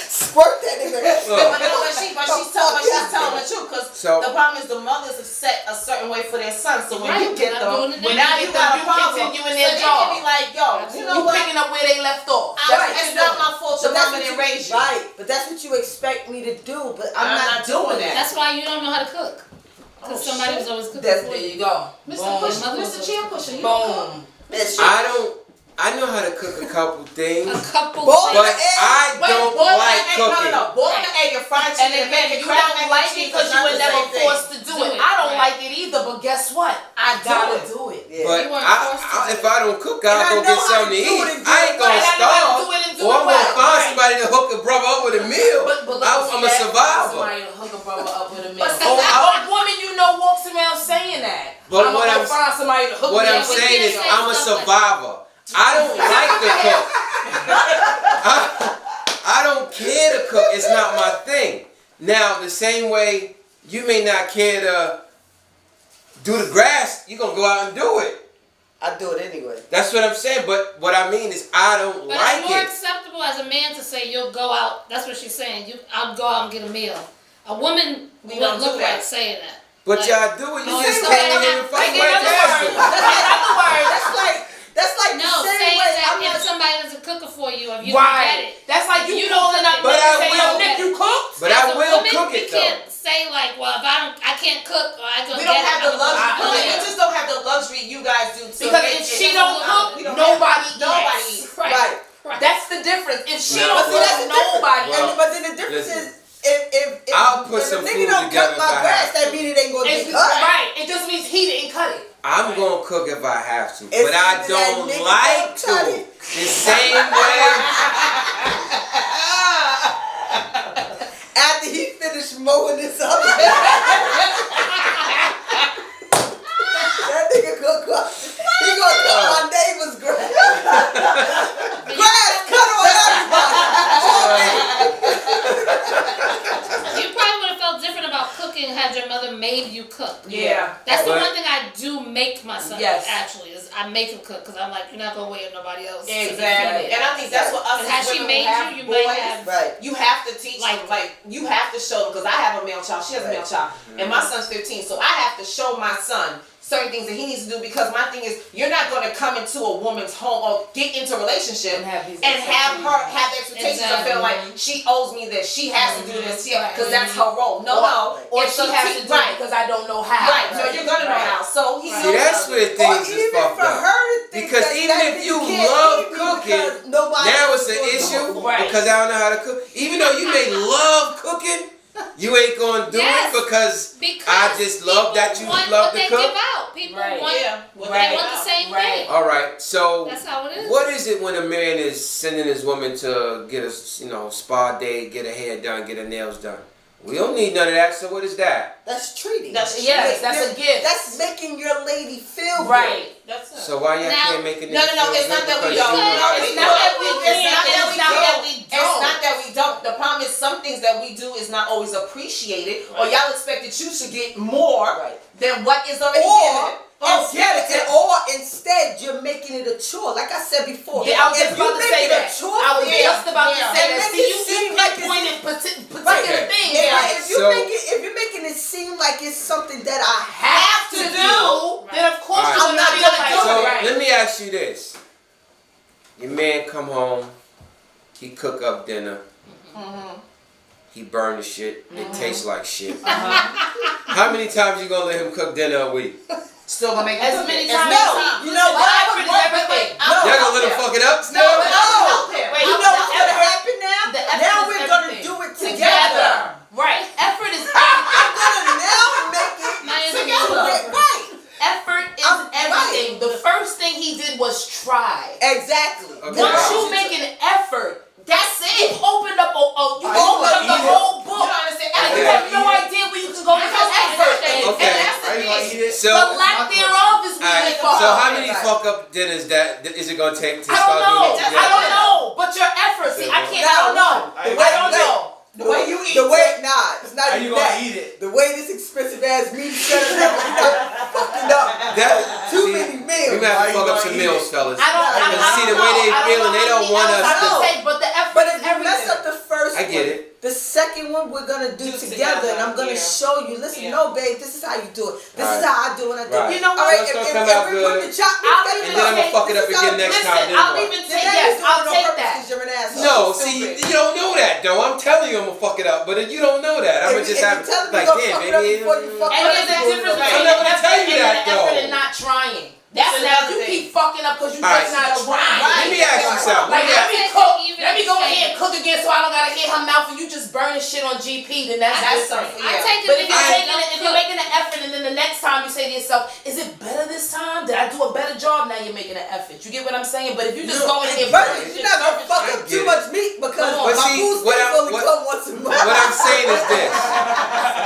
Squirt that nigga. But she's telling the truth because So- the problem is the mothers have set a certain way for their sons. So when Right, you get they're them, not doing it when now. now you got a You problem. continue in So their they job. can be like, yo, you know You what? picking up where they left off. It's not my fault your But that's mama what didn't you- raise you. Right, but that's what you expect me to do. But I'm not doing that. That's why you don't know how to cook. Because somebody was always cooking That's- for There you. you go. Mr. Boom. Pusher, Mother was Mr. a- Chair Pusher, you don't cook. Boom. That's I know how to cook a couple things, A couple Boy, but things. I don't boil like the egg, cooking. No. Boil the egg and fry And chicken and again, make it you crack don't mac like and it cheese. because It's you not were the never same thing. forced to do Do it. it, I don't right. like it either, but guess what? I Gotta do it. do it. Yeah. But You weren't forced to. if I don't cook, And I I'll go know get how something to to do eat. it and do I it ain't gonna right. I know how to starve. do it and do Or it I'm gonna well. find Right. somebody to hook a brother up with a meal. But look, I'm see a that? survivor. Somebody to hook a brother up with a meal. But see, Oh, I- what woman you know walks around saying that? But I'm what gonna I'm- find somebody to hook What me I'm up with a saying meal. is I'm a survivor. I don't like to cook. I don't care to cook. It's not my thing. Now, the same way you may not care to do the grass, you're going to go out and do it. I do it anyway. That's what I'm saying. But what I mean is I don't But like it's more it. acceptable as a man to say you'll go out. That's what she's saying. I'll go out and get a meal. A woman We wouldn't don't do look that. like saying that. But Like, y'all do it. You no, just it's can't not. even fight In right other past words, it. in other words, That's like no, the same saying way that I'm if not. somebody doesn't cook it for you, if you don't get right. it. That's like you You don't calling cook up it. But Nick I and say, yo, will. Nick, you cooked? But As I a will woman, cook you it though. can't say like, well, if I can't cook, or I don't. We don't have the luxury. Yeah. We just don't have the luxury you guys do. To Because make if it- she don't cook, we don't nobody have- nobody eats. eats. Right. Right. That's the difference. If she No, don't but see, that's cook, the difference. nobody Well, eats. But then the difference listen. is, if I'll put if some a nigga food don't together cut my if I grass, have that mean it ain't gonna It's get cut. right. It just means he didn't cut it. I'm gonna cook if I have to, It's but I either that don't nigga like don't cut to. it. The same way. After he finished mowing this up, that nigga gonna cut. He gonna cut my neighbor's grass. Grass cut on everybody. You probably would have felt different about cooking had your mother made you cook. Yeah. That's the But- one thing I do make my son. Yes. Actually, is I make him cook because I'm like, you're not gonna wait on nobody else. to be Exactly. fed. And I think that's what us And as had she women made who have you, you boys, might have. Right. you have to teach them, Like- like you have to show them, because I have a male child, she has a male child, and my son's 15, so I have to show my son certain things that he needs to do, because my thing is, you're not going to come into a woman's home or get into a relationship And have these and have her have the expectations of Exactly. feeling like she owes me this, she has to do this, Right. because that's her role. No. Or If she some has te- to do right. it because I don't know how. Right, so you're gonna know Right. how. So he Right. See, knows that's how. where Or things is even fucked for up. her to think Because that even that if you nigga can't love eat me cooking, because nobody now else it's an gonna issue do it. Right. because I don't know how to cook. Even though you may love cooking, you ain't gonna do Yes. it because Because I just love people that you want love what to they cook. give out. People Right. want. Yeah, what They they want the want. same Right. thing. All right, so That's how it is. what is it when a man is sending his woman to get a spa day, get her hair done, get her nails done? We don't need none of that. So what is that? That's treating. That's- yes, that's a gift. That's making your lady feel good. Right. That's it. So why y'all Now- can't make it? No, it's not that we don't. It's not that we It's not that we It's not that don't. we It's don't. not that we don't. The problem is some things that we do is not always appreciated, or Right. y'all expect that you should get more Right. than what is already Or given. instead you're making it a chore. Like I said before, Yeah, I was if just you about to make say it that. a chore, I was Yeah. just about to Yeah. say And that. make See, it you seem like it's- pinpointed particular Right. things. Yeah. If you So- if you're making it seem like it's something that I Have to do, then of course Right. you're I'm not feel gonna like do So it. right. let me ask you this: your man come home, he cook up dinner, he burn the shit, it tastes like shit. How many times you gonna let him cook dinner a week? Still gonna make As it many as times- many No, times. you know Listen, what? effort is everything. Y'all gonna let him fuck it up still? No, but help him. Wait, You know what's gonna effort. happen now? The effort Now is we're gonna everything. do it together. Right. Effort is I'm gonna now make it Mine is together. Right. effort is I'm- everything. right. The first thing he did was try. Exactly. Okay. Once you make an effort, that's it. You opened up you you opened up the gonna eat it? whole You book. don't understand. And you Okay. have no idea where you can go because effort. Okay. And that's the thing. So, The lack thereof is where alright, you fuck so up. how many Right. fuck up dinners that is it gonna take to I start don't know. doing it together? I don't know. But your effort. See, I can't. I don't know. The I way don't know. The way you eat the way, nah, it's not How even you gonna that. eat it? The way this expensive ass meat set up, you're not fucking up. That, Too see, many we meals. might have How to you fuck up gonna some eat meals, it? fellas. I don't. Because I see don't the way know. they I don't feeling, know they how don't many want else us I to. can take, but the effort But is if you mess everything. up the first I get one, it. the second one we're gonna do together, and I'm gonna yeah. show you. Listen, Yeah. no, babe, this is how you do it. This is Right. how I do it. I do Right. it. You know what? All right, So it's gonna if come out we good. put the chop, I'll meat even And then I'm gonna fuck it up this is again how- next Listen, time. Then I'll what? even Then take now yes. you're doing I'll it on take purpose that. 'cause you're an asshole. No, Stupid. see, you don't know that though. I'm telling you, I'm gonna fuck it up, but you don't know that. I'm gonna If just you have tell me like, you're gonna damn, fuck it up baby. before you fuck And it up, there's a you're difference doing it I'm between not the gonna effort tell you and that, the effort though. and not trying. That's So another now you you keep fucking up because you All just right. not trying. Let me ask you something. Like, Let me let ask- me cook. Even Let me go extend. ahead and cook again so I don't gotta hit her mouth and you just burning shit on GP, then that's That's different. something. I Yeah. take it. But if you're, I- if you're making an effort and then the next time you say to yourself, is it better this time? Did I do a better job? Now you're making an effort. You get what I'm saying? But if you just go in here But burning you're shit, not gonna serving fuck shit- up too much meat because Come my on. But see, food what stamps I'm- only what- come once a month. What I'm saying is this: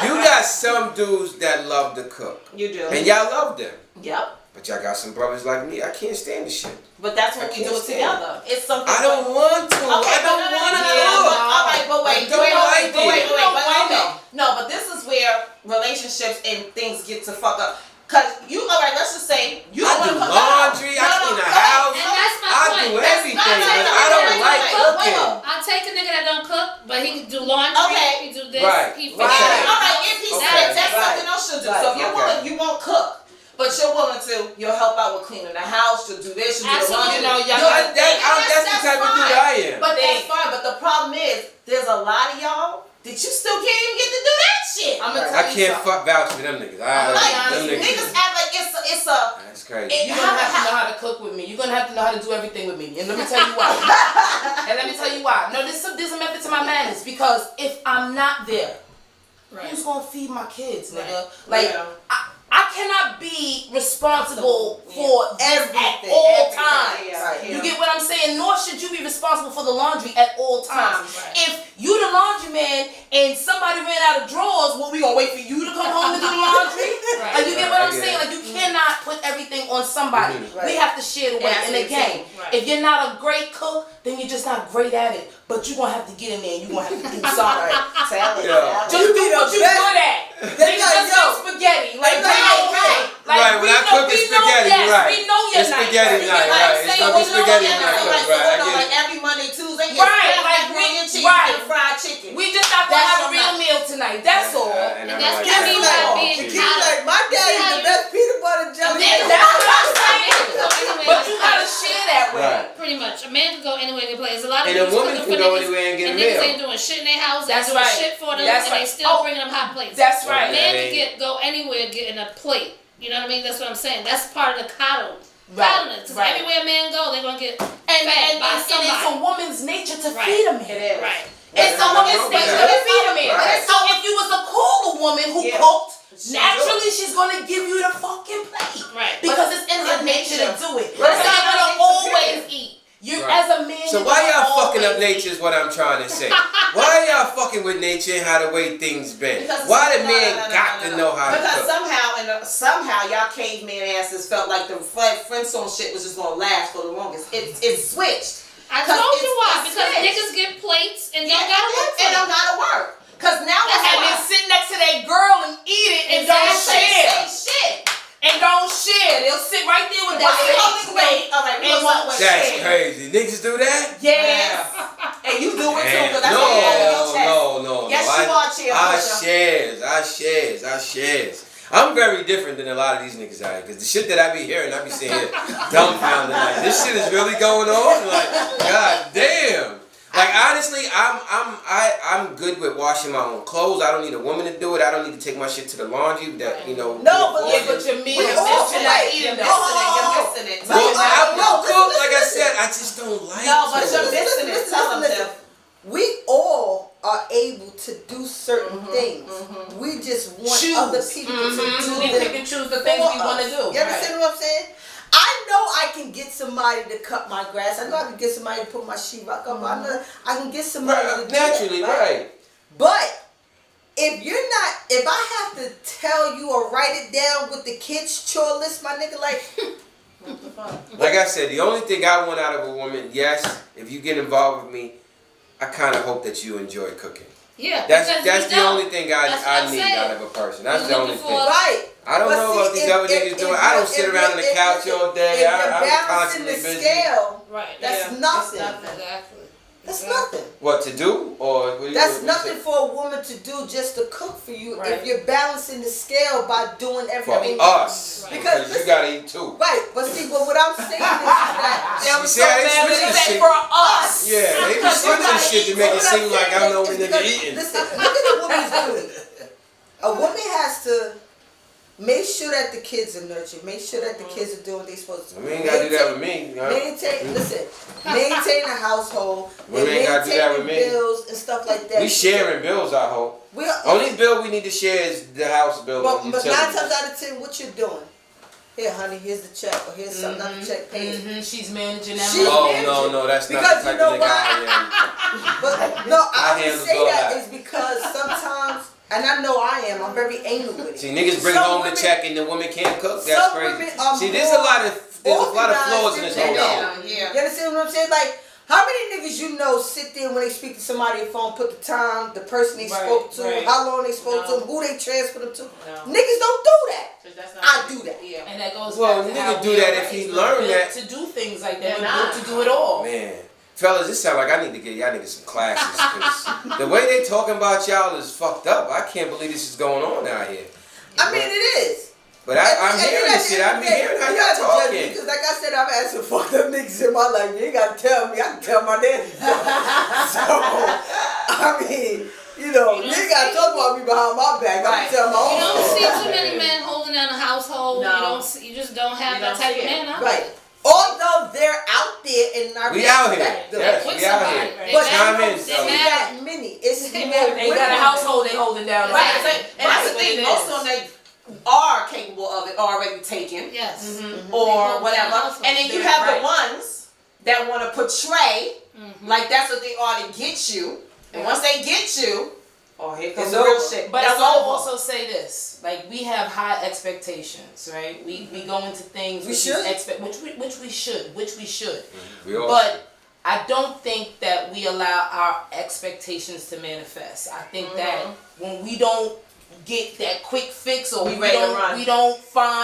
you got some dudes that love to cook, You do. and y'all love them. Yep. But y'all got some brothers like me. I can't stand the shit. But that's when I we do can't it stand together. It's something. I don't want to. Okay, I but don't no, no, want to no, no, cook. but- all right, but wait, I don't wait, like wait, it. wait, You know but why, okay. though? No, but this is where relationships and things get to fuck up. Cause you, all right, let's just say you I don't do want to laundry. I clean the house. And that's my I point. do That's everything, not but taking I don't away like from cooking. I'll take a nigga that don't cook, but he can do laundry. Okay. He do this. Right. He Right. fix Yeah, it. all right, if he Okay. said that's Right. something else you'll do. Right. So if you're Okay. willing, you won't cook. But you're willing to, you'll help out with cleaning the house, you'll do this, you'll do the laundry. Absolutely. You know, y'all You'll- got That's the type of dude I am. But that's fine. But the problem is, is, there's a lot of y'all that you still can't even get to do that shit. I'm gonna tell I you can't something. vouch for them niggas. Like, Them niggas act like it's a. That's crazy. You're gonna have to know how to cook with me. You're gonna have to know how to do everything with me. And let me tell you why. And let me tell you why. No, there's a method to my madness. Because if I'm not there, who's gonna feed my kids, nigga? Like, I cannot be responsible for everything at all times. You get what I'm saying? Nor should you be responsible for the laundry at all times. If you the laundryman and somebody ran out of drawers, well, we gonna wait for you to come home and do the laundry? Like, you get what I'm saying? Like, you cannot put everything on somebody. We have to share the weight. And again, if you're not a great cook, then you're just not great at it. But you're gonna have to get in there and you're gonna have to do something. Just do what you good at. Niggas just make spaghetti. Like, Right, when I cook it's spaghetti, right. We know you're It's nice. spaghetti night, right. It's gonna be spaghetti night, right. Like every Monday, Tuesday, Right, like macaroni and cheese right. and fried chicken. We just have to That's have a your real night. meal tonight. That's all. And that's what I Kids mean like, by the being kids like, my daddy's the best peanut butter jelly. That's what I'm saying. So anyway, But you gotta share that way. Right. pretty much. A man can go anywhere they play. There's a lot of And a niggas woman cooking can for go niggas, anywhere and get a niggas meal. ain't doing shit in their house. That's They doing right. shit for them, That's and they right. still Oh, bringing them hot plates. That's A right. man That can go anywhere getting a plate. You know what I mean? That's what I'm saying. That's part of the coddle. Right, Coddleness. 'Cause right. everywhere a man go, they're gonna get And fed by it's somebody. a woman's nature to Right. feed a man. It is. Right. It's a woman's nature to feed a man. Right. So if you was a cooler woman who Yeah. cooked, She naturally she's gonna give you the fucking plate. Right. Because it's in her nature to do it. But It's it's not not gonna nature, always period. eat. You Right. as a man. So you're why gonna y'all fucking up always nature eat. is what I'm trying to say. Why y'all fucking with nature and how the way things been? Because Why the no, man no, no, got no, to no. know how to Because cook? somehow y'all caveman asses felt like the Flintstone shit was just gonna last for the longest. It switched. I 'Cause told you it's- why. it's Because switched. niggas get plates and Yeah, don't gotta work for and them. don't gotta work. Cause now That's And then sit next to that girl and eat it and don't share. shit. And don't share. They'll sit right there with Why that you same always plate All right, and won't That's share. crazy. Niggas do that? Yes. And you do it too, Man, cause that's what you have in your chest. no. Yes, you are, Chia I Pusha. shares. I'm very different than a lot of these niggas out here. Because the shit that I be hearing, I be seeing here dumbfounded. Like, this shit is really going on? Like, god damn. Like, honestly, I'm good with washing my own clothes. I don't need a woman to do it. I don't need to take my shit to the laundry. That, you know. No, but Yeah, but your meal We is all you're right. not eating You're that. missing it. Well, I will cook, listen, like I listen. said, I just don't like No, but to. you're missing it. Tell them, listen. Tiff. We all are able to do certain things. We just want Choose. other people to do We them pick and choose the things we for want to us. do. You understand what I'm saying? I know I can get somebody to cut my grass. I know I can get somebody to put my sheetrock up. I know I can get somebody to do Naturally, that, right. But if I have to tell you or write it down with the kids' chore list, my nigga, like, Like I said, the only thing I want out of a woman, yes, if you get involved with me, I kind of hope that you enjoy cooking. Yeah. That's because the we don't. only thing That's what I I'm need saying. out of a person. That's We're the only looking thing. for- right. I don't But know see, about these other niggas doing. I don't sit around in the couch all day. If you're I'm balancing constantly the busy. scale, Right. that's Yeah. nothing. Exactly. That's Exactly. nothing. What to do? Or what That's what nothing say? for a woman to do just to cook for you Right. if you're balancing the scale by doing For everything. us, Right. because you listen, gotta eat too. Right, but see, but what I'm saying is that That You was see so how they bad when switch they the said shit? for us. Yeah, they be Because you switching gotta shit to eat. make it what seem I'm like saying I'm no is nigga because- eating. Listen, look at a woman's duty. A woman has to make sure that the kids are nurtured, make sure that the kids are doing what they're supposed to do. We ain't gotta do that with me. Maintain a household, Women ain't gotta do that with maintaining me. bills and stuff like that. We sharing bills, I hope. We are, Only bill we need to share is the house bill. but and 9 utilities. times out of 10, what you doing? Here, honey, here's the check, or here's something on the check paid. She's managing that She's money. Oh no, that's not Because the you type know of nigga why? I But no, I I only handle say all that that. is because sometimes, and I know I am, I'm very anal with am. it. See, niggas bring Some home women- the check and the woman can't cook. That's some crazy. women are See, there's a lot of organized flaws in this than whole men. thing. Yeah. You understand what I'm saying? Like, how many niggas you know sit there when they speak to somebody on the phone, put the time, the person they Right, spoke to, right. how long they spoke No. to, who they transferred them to? No. Niggas don't do that. That's not I do that. Yeah. And that goes Well, back to nigga how do we that are if he raised. learn We're built that. to do things like that. They're We're not. built to do it all. Man, fellas, this sound like I need to get y'all niggas some classes. 'Cause the way they talking about y'all is fucked up. I can't believe this is going on out here. I mean, it is. But I'm hearing this shit. I be hearing how y'all talking. Because like I said, I've had some fucked up niggas in my life. You ain't gotta tell me. I can tell my daddy. So, I mean, you ain't gotta talk about me behind my back. I'm Right. gonna tell my You own don't story. see too many men holding down a household. No. You just don't have You that don't type see of it. man out Right. there. Although they're out there and I We out here. respect them. Yes, With we out somebody, here. right? But Chime I in, don't see so. that many. It's They more got- They got a women. household they holding down. Right, Exactly. and that's the Right, thing. what it Most is. of them they are capable of it, already taken, Yes. or They whatever. hold down And then you households. have the Right. ones that want to portray like that's what they are to get you. And once they get you, oh, here comes It's the real over. shit. But That's I will over. also say this: like we have high expectations, right? We go into things We with should. these which we should. We all But I don't think that we allow our expectations to manifest. I think that when we don't get that quick fix, or We ready to run.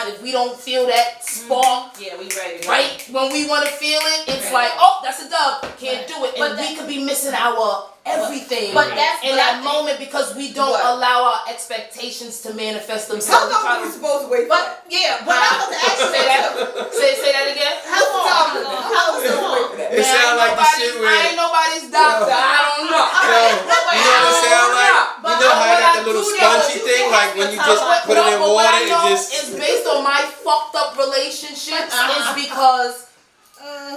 if we don't feel that spark, Yeah, we ready. right when we want to feel it, it's Right. like, oh, that's a dub, can't do it, But and that- we could be missing our everything But that's- in but I that think- moment because we don't What? allow our expectations to manifest How themselves. long are we supposed to wait for that? But yeah, but I was actually Say that. Say that again. How long? How long? It sound like the shit I where ain't nobody's doctor. I don't know. Yo, you know what it sound like? But You know how I got the what I little do know is spongy you thing, can like when you have just the put it in But what water, I know it just. is based on my fucked up relationships is because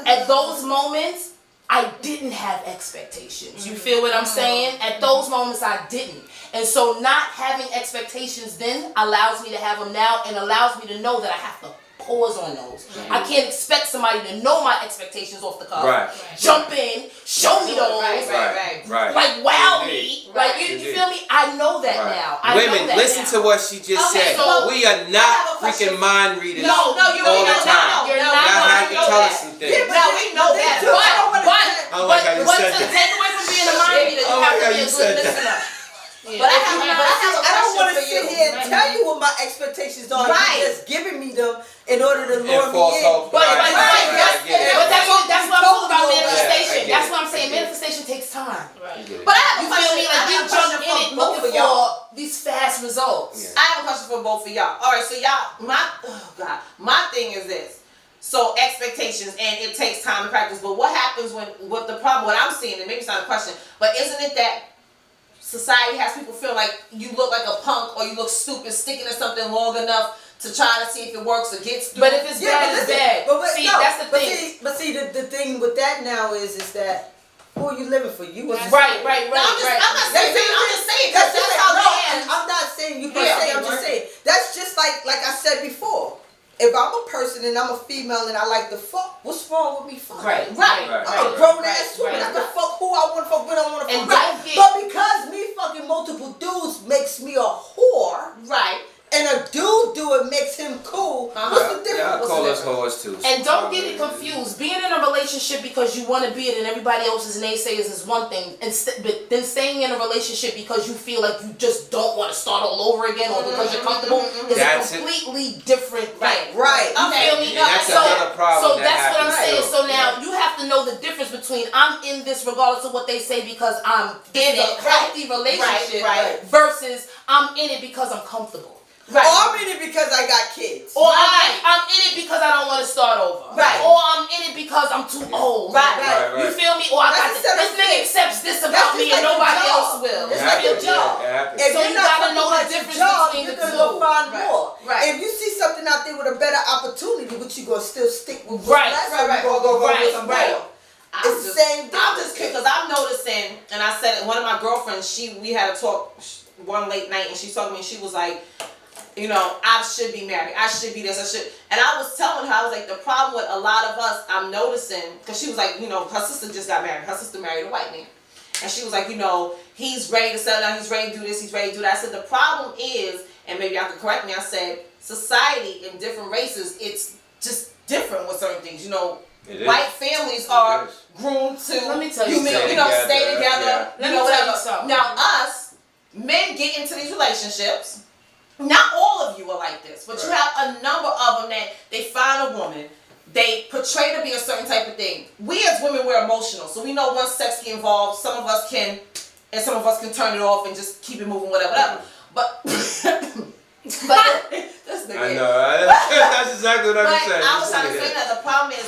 at those moments I didn't have expectations. You feel what I'm saying? At those moments I didn't. And so not having expectations then allows me to have them now and allows me to know that I have to pause on those. I can't expect somebody to know my expectations off the cuff. Right. Jump in, show me those. Right. Like wow me, like you Indeed. feel me? I know that Right. now. I know Women, that listen now. to what she just Okay, said. so We are I have a not question. freaking mind readers No, you all ain't the not. time. You're No, not Y'all I have to know tell that. us some things. Now we know that, I don't wanna I don't like how you but said to that. take away from being a mind reader, I you don't have like to how be you a said good that. listener. But I have a I don't want to question for sit you. here and tell you what my expectations are. Right. You're just giving me them in order to lure And false me in. hope. But Right, that's I get it. what I'm talking about. Yeah, I Manifestation. get That's it. what I'm saying. I get it. Manifestation takes time. But I have a You question. feel me? I Like have you a question jump in it for both looking of y'all. for these fast results. Yeah. I have a question for both of y'all. All right, so my thing is this. So expectations, and it takes time to practice. But what happens what the problem? What I'm seeing, and maybe it's not a question, but isn't it that society has people feel like you look like a punk or you look stupid sticking to something long enough to try to see if it works or gets through? But if it's bad, it's bad. See, that's the thing. But see, the thing with that now is that who are you living for? You was Right. No, I'm just saying because that's how no, they I'm not saying you per Yeah. se. I'm just saying that's just like I said before. If I'm a person and I'm a female and I like to fuck, what's wrong with me fucking? Right. I'm a grown ass woman. I can fuck who I want to fuck when I want to And fuck. don't get- But because me fucking multiple dudes makes me a whore, Right. and a dude do it makes him cool. What's the difference? Y'all What's call the us difference? whores too. And don't get it confused. Being in a relationship because you want to be it and everybody else's naysayers is one thing. But then staying in a relationship because you feel like you just don't want to start all over again or because you're comfortable is That's a it. completely different thing. Right. You Okay. feel me? And that's So- another problem So that that's what I'm happens, saying. too. So now you have to know the difference between I'm in this regardless of what they say because I'm in a healthy relationship Right. versus I'm in it because I'm comfortable. Right. Or I'm in it because I got kids. Or Right. I'm in it because I don't want to start over. Right. Or I'm in it because I'm too old. Right. You feel me? Or I got That's this. instead This of nigga things. accepts this That's about just me like and your nobody job. else will. It's It like your happens, job. yeah, it happens. If So you're you not gotta fucking know the with your difference job, between you're the gonna two. go find Right. more. Right. If you see something out there with a better opportunity, but you gonna still stick with Right, that's right, right. Go Right, with some right. more. It's the same thing. I'm just because I'm noticing, and I said it. One of my girlfriends, we had a talk one late night, and she told me, and she was like, you know, I should be married. I should be this. I should. And I was telling her, I was like, the problem with a lot of us, I'm noticing, because she was like, you know, her sister just got married. Her sister married a white man. And she was like, you know, he's ready to settle down. He's ready to do this. He's ready to do that. I said, the problem is, and maybe y'all could correct me, I said, society in different races, it's just different with certain things. You know, It is. white families are is. groomed to, Let me tell you stay something. together, Yeah. Let you me know, tell you whatever. something. Now us, men get into these relationships. Not all of you are like this, but you Right. have a number of them that they find a woman, they portray to be a certain type of thing. We as women, we're emotional, so we know once sex get involved, some of us can, and some of us can turn it off and just keep it moving, whatever. But, this I nigga. know. That's exactly what I'm But saying. I was trying to say that the problem is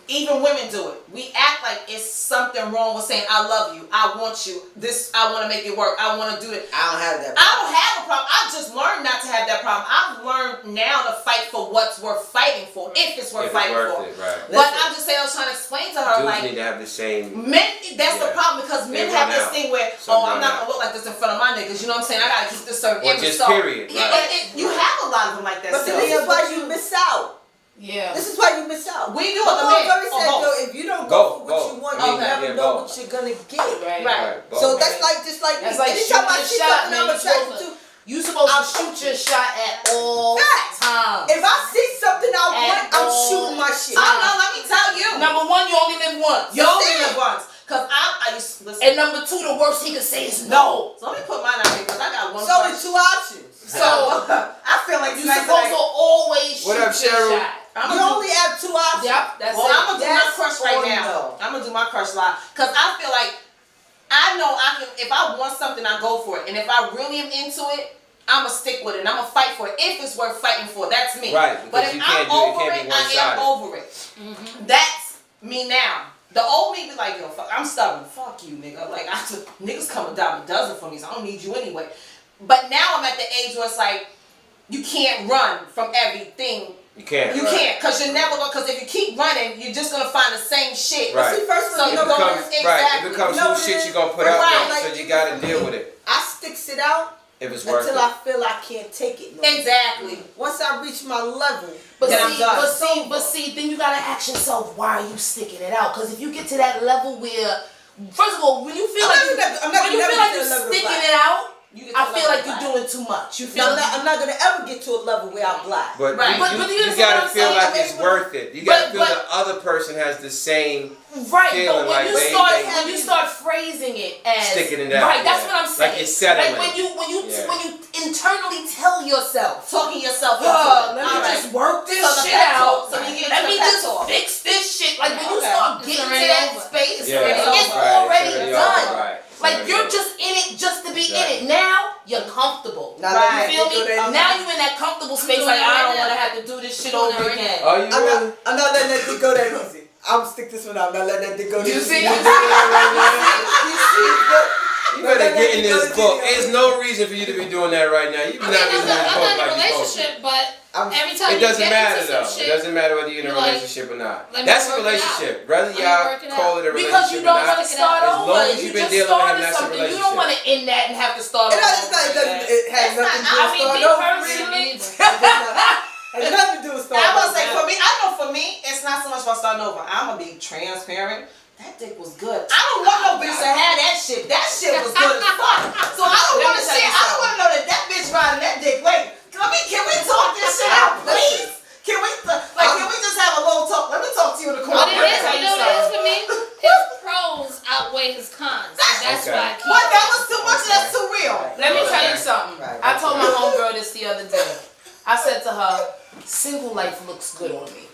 even women do it. We act like it's something wrong with saying I love you, I want you, this, I want to make it work, I want to do it. I don't have that. I don't have a problem. I've just learned not to have that problem. I've learned now to fight for what's worth fighting for, if it's worth If it's fighting worth for. it, right. But I'm just saying, I was trying to explain to her, Dudes like, need to have the same. men, that's the Yeah. problem, because men They have run this out. thing where, Some I'm run not out. gonna look like this in front of my niggas. You know what I'm saying? I gotta keep this certain Or image. just So, period, yeah, right. you have a lot of them like that. But still. this is why you miss out. Yeah. This is why you miss out. We do it, My the mom men, always or said, both. yo, if you don't Both, go for what you both. want, Okay. you never Yeah, know both. what you're gonna get. Right. Right. both. So that's like That's me. like Anytime I shooting see your shot, something man. I'm attracted to, You supposed I'm- to shoot your shot at all Facts. times. if I see something I want, At I'm all shooting my shit. Oh no, let me tell you. Number one, you only live once. You only live once. Cause I used to listen. And number two, the worst he could say is no. So let me put mine out here, because I got one So question. it's two options. So I feel like you supposed to always shoot What up, your Cheryl? shot. You only have two options. Yep, that's Well, it. I'm gonna do my Yes crush or right now. no? I'm gonna do my crush live, cause I feel like I know I can. If I want something, I go for it, and if I really am into it, I'ma stick with it. And I'ma fight for it if it's worth fighting for. That's me. Right, But because if you I'm can't do it, it over can't it, be I am one-sided. over it. That's me now. The old me be like, yo, fuck, I'm stubborn. Fuck you, nigga. Like niggas come a dime a dozen for me, so I don't need you anyway. But now I'm at the age where it's like, you can't run from everything. You can't. You right. can't, cause you're never gonna. Cause if you keep running, you're just gonna find the same shit. Right. See, first of So all, It you know go what becomes, it is? right, Exactly. it becomes You know who what shit it you gonna put out Right. there, so Like, you gotta for deal me, with it I sticks it out if it's worth until it. I feel I can't take it no more. Exactly. Once I reach my level, But Then I'm see, done. but see, then you gotta ask yourself, why are you sticking it out? Because if you get to that level where, first of all, when you feel I'm like not gonna when you never feel like get to you're the level of sticking black. it out, You get to I the feel level like of you're black. doing too much. You feel no, like I'm not gonna ever get to a level where I'm black. But Right. you, But you, you you understand gotta what I'm feel saying? like it's worth it. You gotta feel but- the other person has the same right, feeling but when like you they- start they- when you start phrasing it as Sticking it out, right, that's yeah. what I'm saying. Like you're settling. Like Yeah. when you internally tell yourself, Talking yourself oh, into it. let me Alright. just work this So the shit pep out. talk, so you get Let to me the pep just talk. fix this shit. Like when you Okay. start It's getting to already that over. space, Yeah, it's right, already it's already done. over, right. Like Already you're over. just in it just to be Right. in it. Now you're comfortable. Now, Right. let You feel go me? there. Now you in that comfortable space. doing Like it I right don't now. want to have to do this shit doing over it right again. Are you really? I'm not letting that thing go that easy. I'm gonna stick this one out. I'm not letting that thing go that You easy. see? You better get in this book. There's no reason for you to be doing that right now. You I not mean, reading this I'm book not in a like you're supposed to. relationship, but every time It doesn't you get matter into though. some shit, It doesn't matter whether you're in a you're like, relationship or not. let me That's a work it relationship. out. Whether Let me y'all work it call out. it a Because you relationship or don't want not. to start As over. long as You you've been just dealing with him, started that's a something. You don't relationship. want to end that and have to start It over. doesn't, it has That's nothing to not- do with I mean, starting me over. personally, It has nothing to do with starting I over. was like, for me, I know for me, it's not so much about starting over. I'm gonna be transparent. That dick was good. I don't want no bitch to have that shit. That shit was good as fuck. So I don't Let want me to tell shit. you I don't want to know that bitch riding that dick. Wait, can we talk this shit out, please? Can we just have a little talk? Let me talk to you in the corner. But it is, tell you you know what it is for me? His pros outweigh his cons. So that's Okay. why I keep But that was too much. That's too real. let me tell you Okay. something. Right. I told my homegirl this the other day. I said to her, single life looks good on me.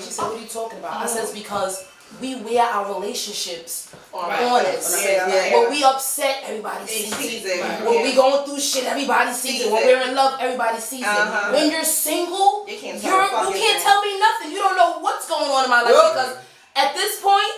She said, what are you talking about? I said, it's because we wear our relationships on us. Yeah. When we upset, everybody sees it. When we going through shit, everybody sees it. When we're in love, everybody sees Uh-huh. it. When you're single, You can't you tell a fucking can't thing. tell me nothing. You don't know what's going on in my life Nope. because at this point,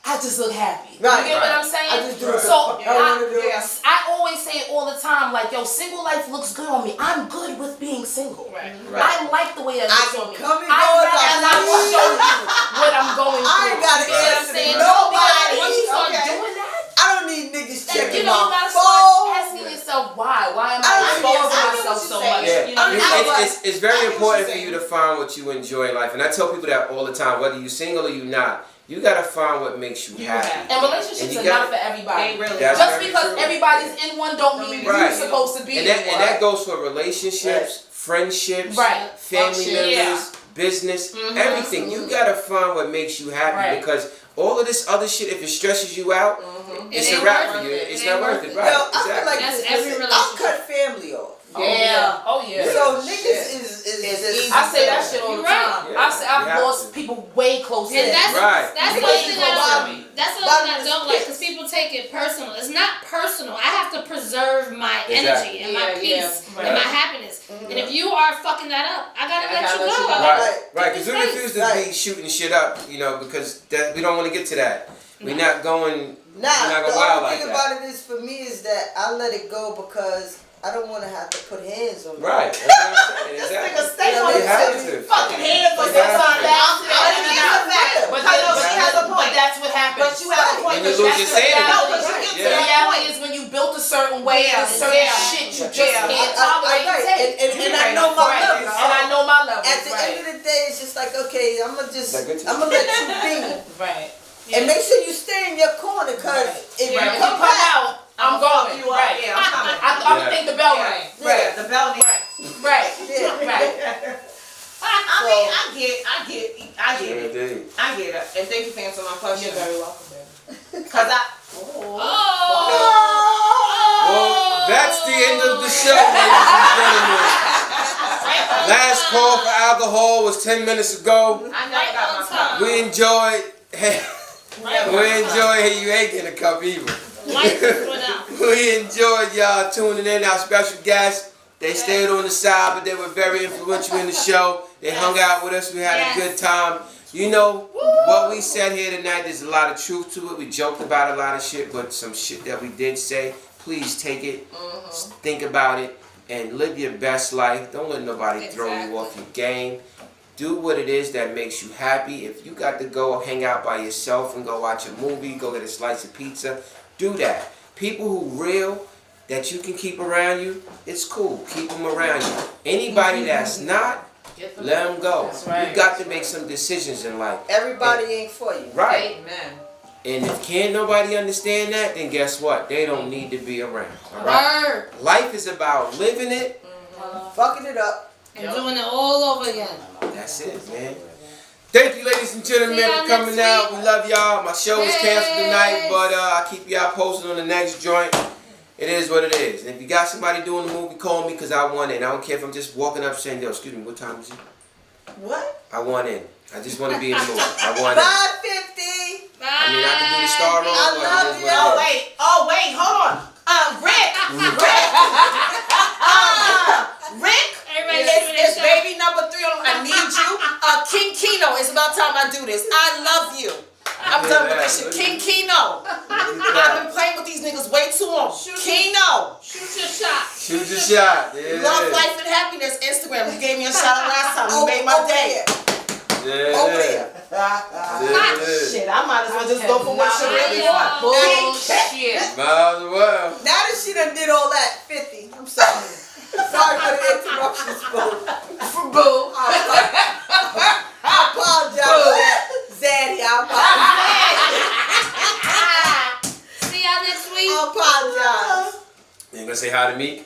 I just look happy. Right. You get what I'm saying? I just do it. So I wanna do it. I always say it all the time, like, yo, single life looks good on me. I'm good with being single. Right. Right. I like the way that looks I on me. can come and I'd go as rather I not please. show you what I'm going through. I ain't gotta You know what I'm answer to saying? nobody. Because once you start Okay. doing that, I don't need niggas you checking know, you my gotta start phone. asking yourself why. Why am I I get exposing what myself you're so saying. much? Yeah, You know what I'm saying? it's very I get what important you're for you to saying. find what you enjoy in life, and I tell people that all the time. Whether you single or you not, you gotta find what makes you happy. And relationships And you are gotta- not for everybody. They really That's Just very because true. everybody's in one don't mean Right. you're supposed to be And in that, one. and that goes for relationships, friendships, Right. family Function. members, Yeah. business, everything. You gotta find what makes you happy Right. because all of this other shit, if it stresses you out, it's It a ain't wrap worth for you. it. It's It not ain't worth worth it, it. right? Yo, I feel Exactly. like That's this. every Listen, I'll relationship. cut family off. Yeah. Oh yeah. So Shit. niggas is easy. I say that shit all the You're right. time. Yeah, I say you I've have lost to. people way closer. And that's Right. that's the Because thing you know why? that's the Bobby thing I was don't like pissed. because people take it personal. It's not personal. I have to preserve my energy and my Yeah, peace yeah, and my right. happiness. And if you are fucking that up, I gotta let you go. Right, because we refuse to be shooting shit up, you know, because we don't want to get to that. We're not going. Nah, we're not the going wild only like thing that. about it is for me is that I let it go because I don't want to have to put hands on it. Right, that's what I'm saying. This Exactly. nigga stay on You have his to. fucking hands on You have something. to. But She has a point. But that's what happens. But you have a point. And you lose your sanity. The reality is when you built a certain way, there's certain shit you just can't tolerate and take. And I know my levels. And I know my levels. At the end of the day, it's just like, okay, I'm gonna let you be. Right. And make sure you stay in your corner, cause if you If you come come back, out, I'm going. You Right. Yeah, I'm coming. I'm gonna think the bell rang. Right. The bell needs. Right. yeah. Right. I mean, I get it. Indeed. I get it. And thank you for answering my question. You're very welcome, baby. Cause I. Well, that's the end of the show, ladies and gentlemen. Last call for alcohol was 10 minutes ago. I never got my cup. We enjoyed. You ain't getting a cup either. Lights went out. We enjoyed y'all tuning in. Our special guests, they stayed on the side, but they were very influential in the show. They hung out with us. We had a good time. You know, what we said here tonight, there's a lot of truth to it. We joked about a lot of shit, but some shit that we did say, please take it, think about it, and live your best life. Don't let nobody throw you off your game. Do what it is that makes you happy. If you got to go hang out by yourself and go watch a movie, go get a slice of pizza, do that. People who real, that you can keep around you, it's cool. Keep them around you. Anybody that's not, let them go. right. You got to make some decisions in life. Everybody ain't for you. Right. Amen. And if can't nobody understand that, then guess what? They don't need to be around. All right? Word. Life is about living it. Fucking it up. And doing it all over again. That's it, man. Thank you, ladies and gentlemen, See y'all for coming next out. week. We love y'all. My show is canceled tonight, Yay. but I'll keep y'all posted on the next joint. It is what it is. And if you got somebody doing the movie, call me because I want in. I don't care if I'm just walking up saying, yo, excuse me, what time is it? What? I want in. I just want to be in the movie. I want in. 550. I mean, I can do the star role. I but love it is you. what it is. Oh wait, hold on. Rick. Rick. It's baby number 3 on. I need you. King Kino. It's about time I do this. I love you. I'm done with this shit. King Kino. I've been playing with these niggas way too long. Kino. Shoot your shot. Shoot your shot. Yeah. Love, life, and happiness. Instagram. You gave me a shout out last time. You made my day. Yeah. Over there. Yeah. Shit, I might as well just go for what she really want. Bullshit. Might as well. Now that she done did all that, 50. I'm sorry. Sorry for the interruptions, boo. Boo. I apologize for that. Zaddy, I apologize. See y'all next week. I apologize. You gonna say hi to me?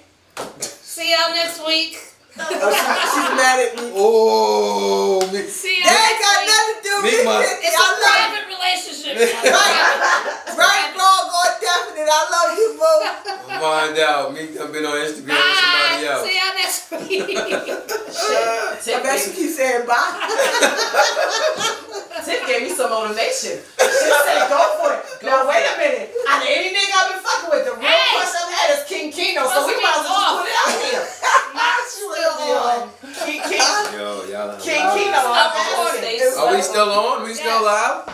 See y'all next week. Oh, she's mad at me. Oh, me. See y'all That ain't next got week. nothing to do with Meet my- it. It's I a love private relationship. you. Right, wrong, or definite. I love you, boo. Find out. Me, I've been on Instagram with somebody Bye. else. See y'all next week. I bet she keeps saying bye. Tip gave me some motivation. She said, go for it. Now, wait a minute. Out of any nigga I've been fucking with, the real crush I've had is King Kino, so we might as well just put it out here. King Yo, y'all. King Kino. Are we still on? We still live?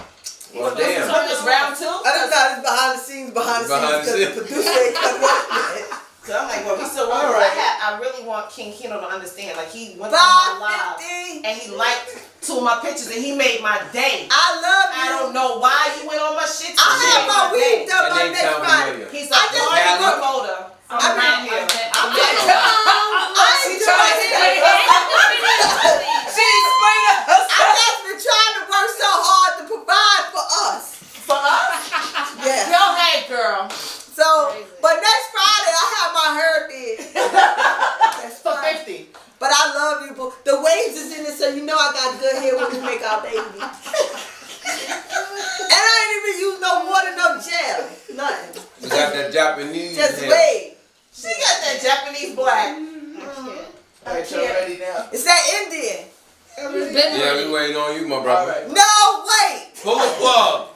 Well, damn. So this round 2? I don't know, it's behind the scenes because the producer ain't cut it up yet. So I'm like, well, we still on. I really want King Kino to understand. Like, he went on my live 550. and he liked 2 of my pictures and he made my day. I love you. I don't know why he went on my shit. I'll have my weed done Her by name next sounds Friday. familiar. He's I a just party Cali? promoter from around here. She explained it. I just been trying to work so hard to provide for us. For us? Yeah. Go ahead, girl. So, but next Friday I have my hair did. That's For fine. 50. But I love you, boo. The waves is in it, so you know I got good hair when we make our baby. And I ain't even use no water, no gel, nothing. You got that Japanese. Just hair. wave. She got that Japanese black. I Get you can't. ready now. It's that Indian. Yeah, we waiting on you, my brother. All right. No, wait. Pull the plug.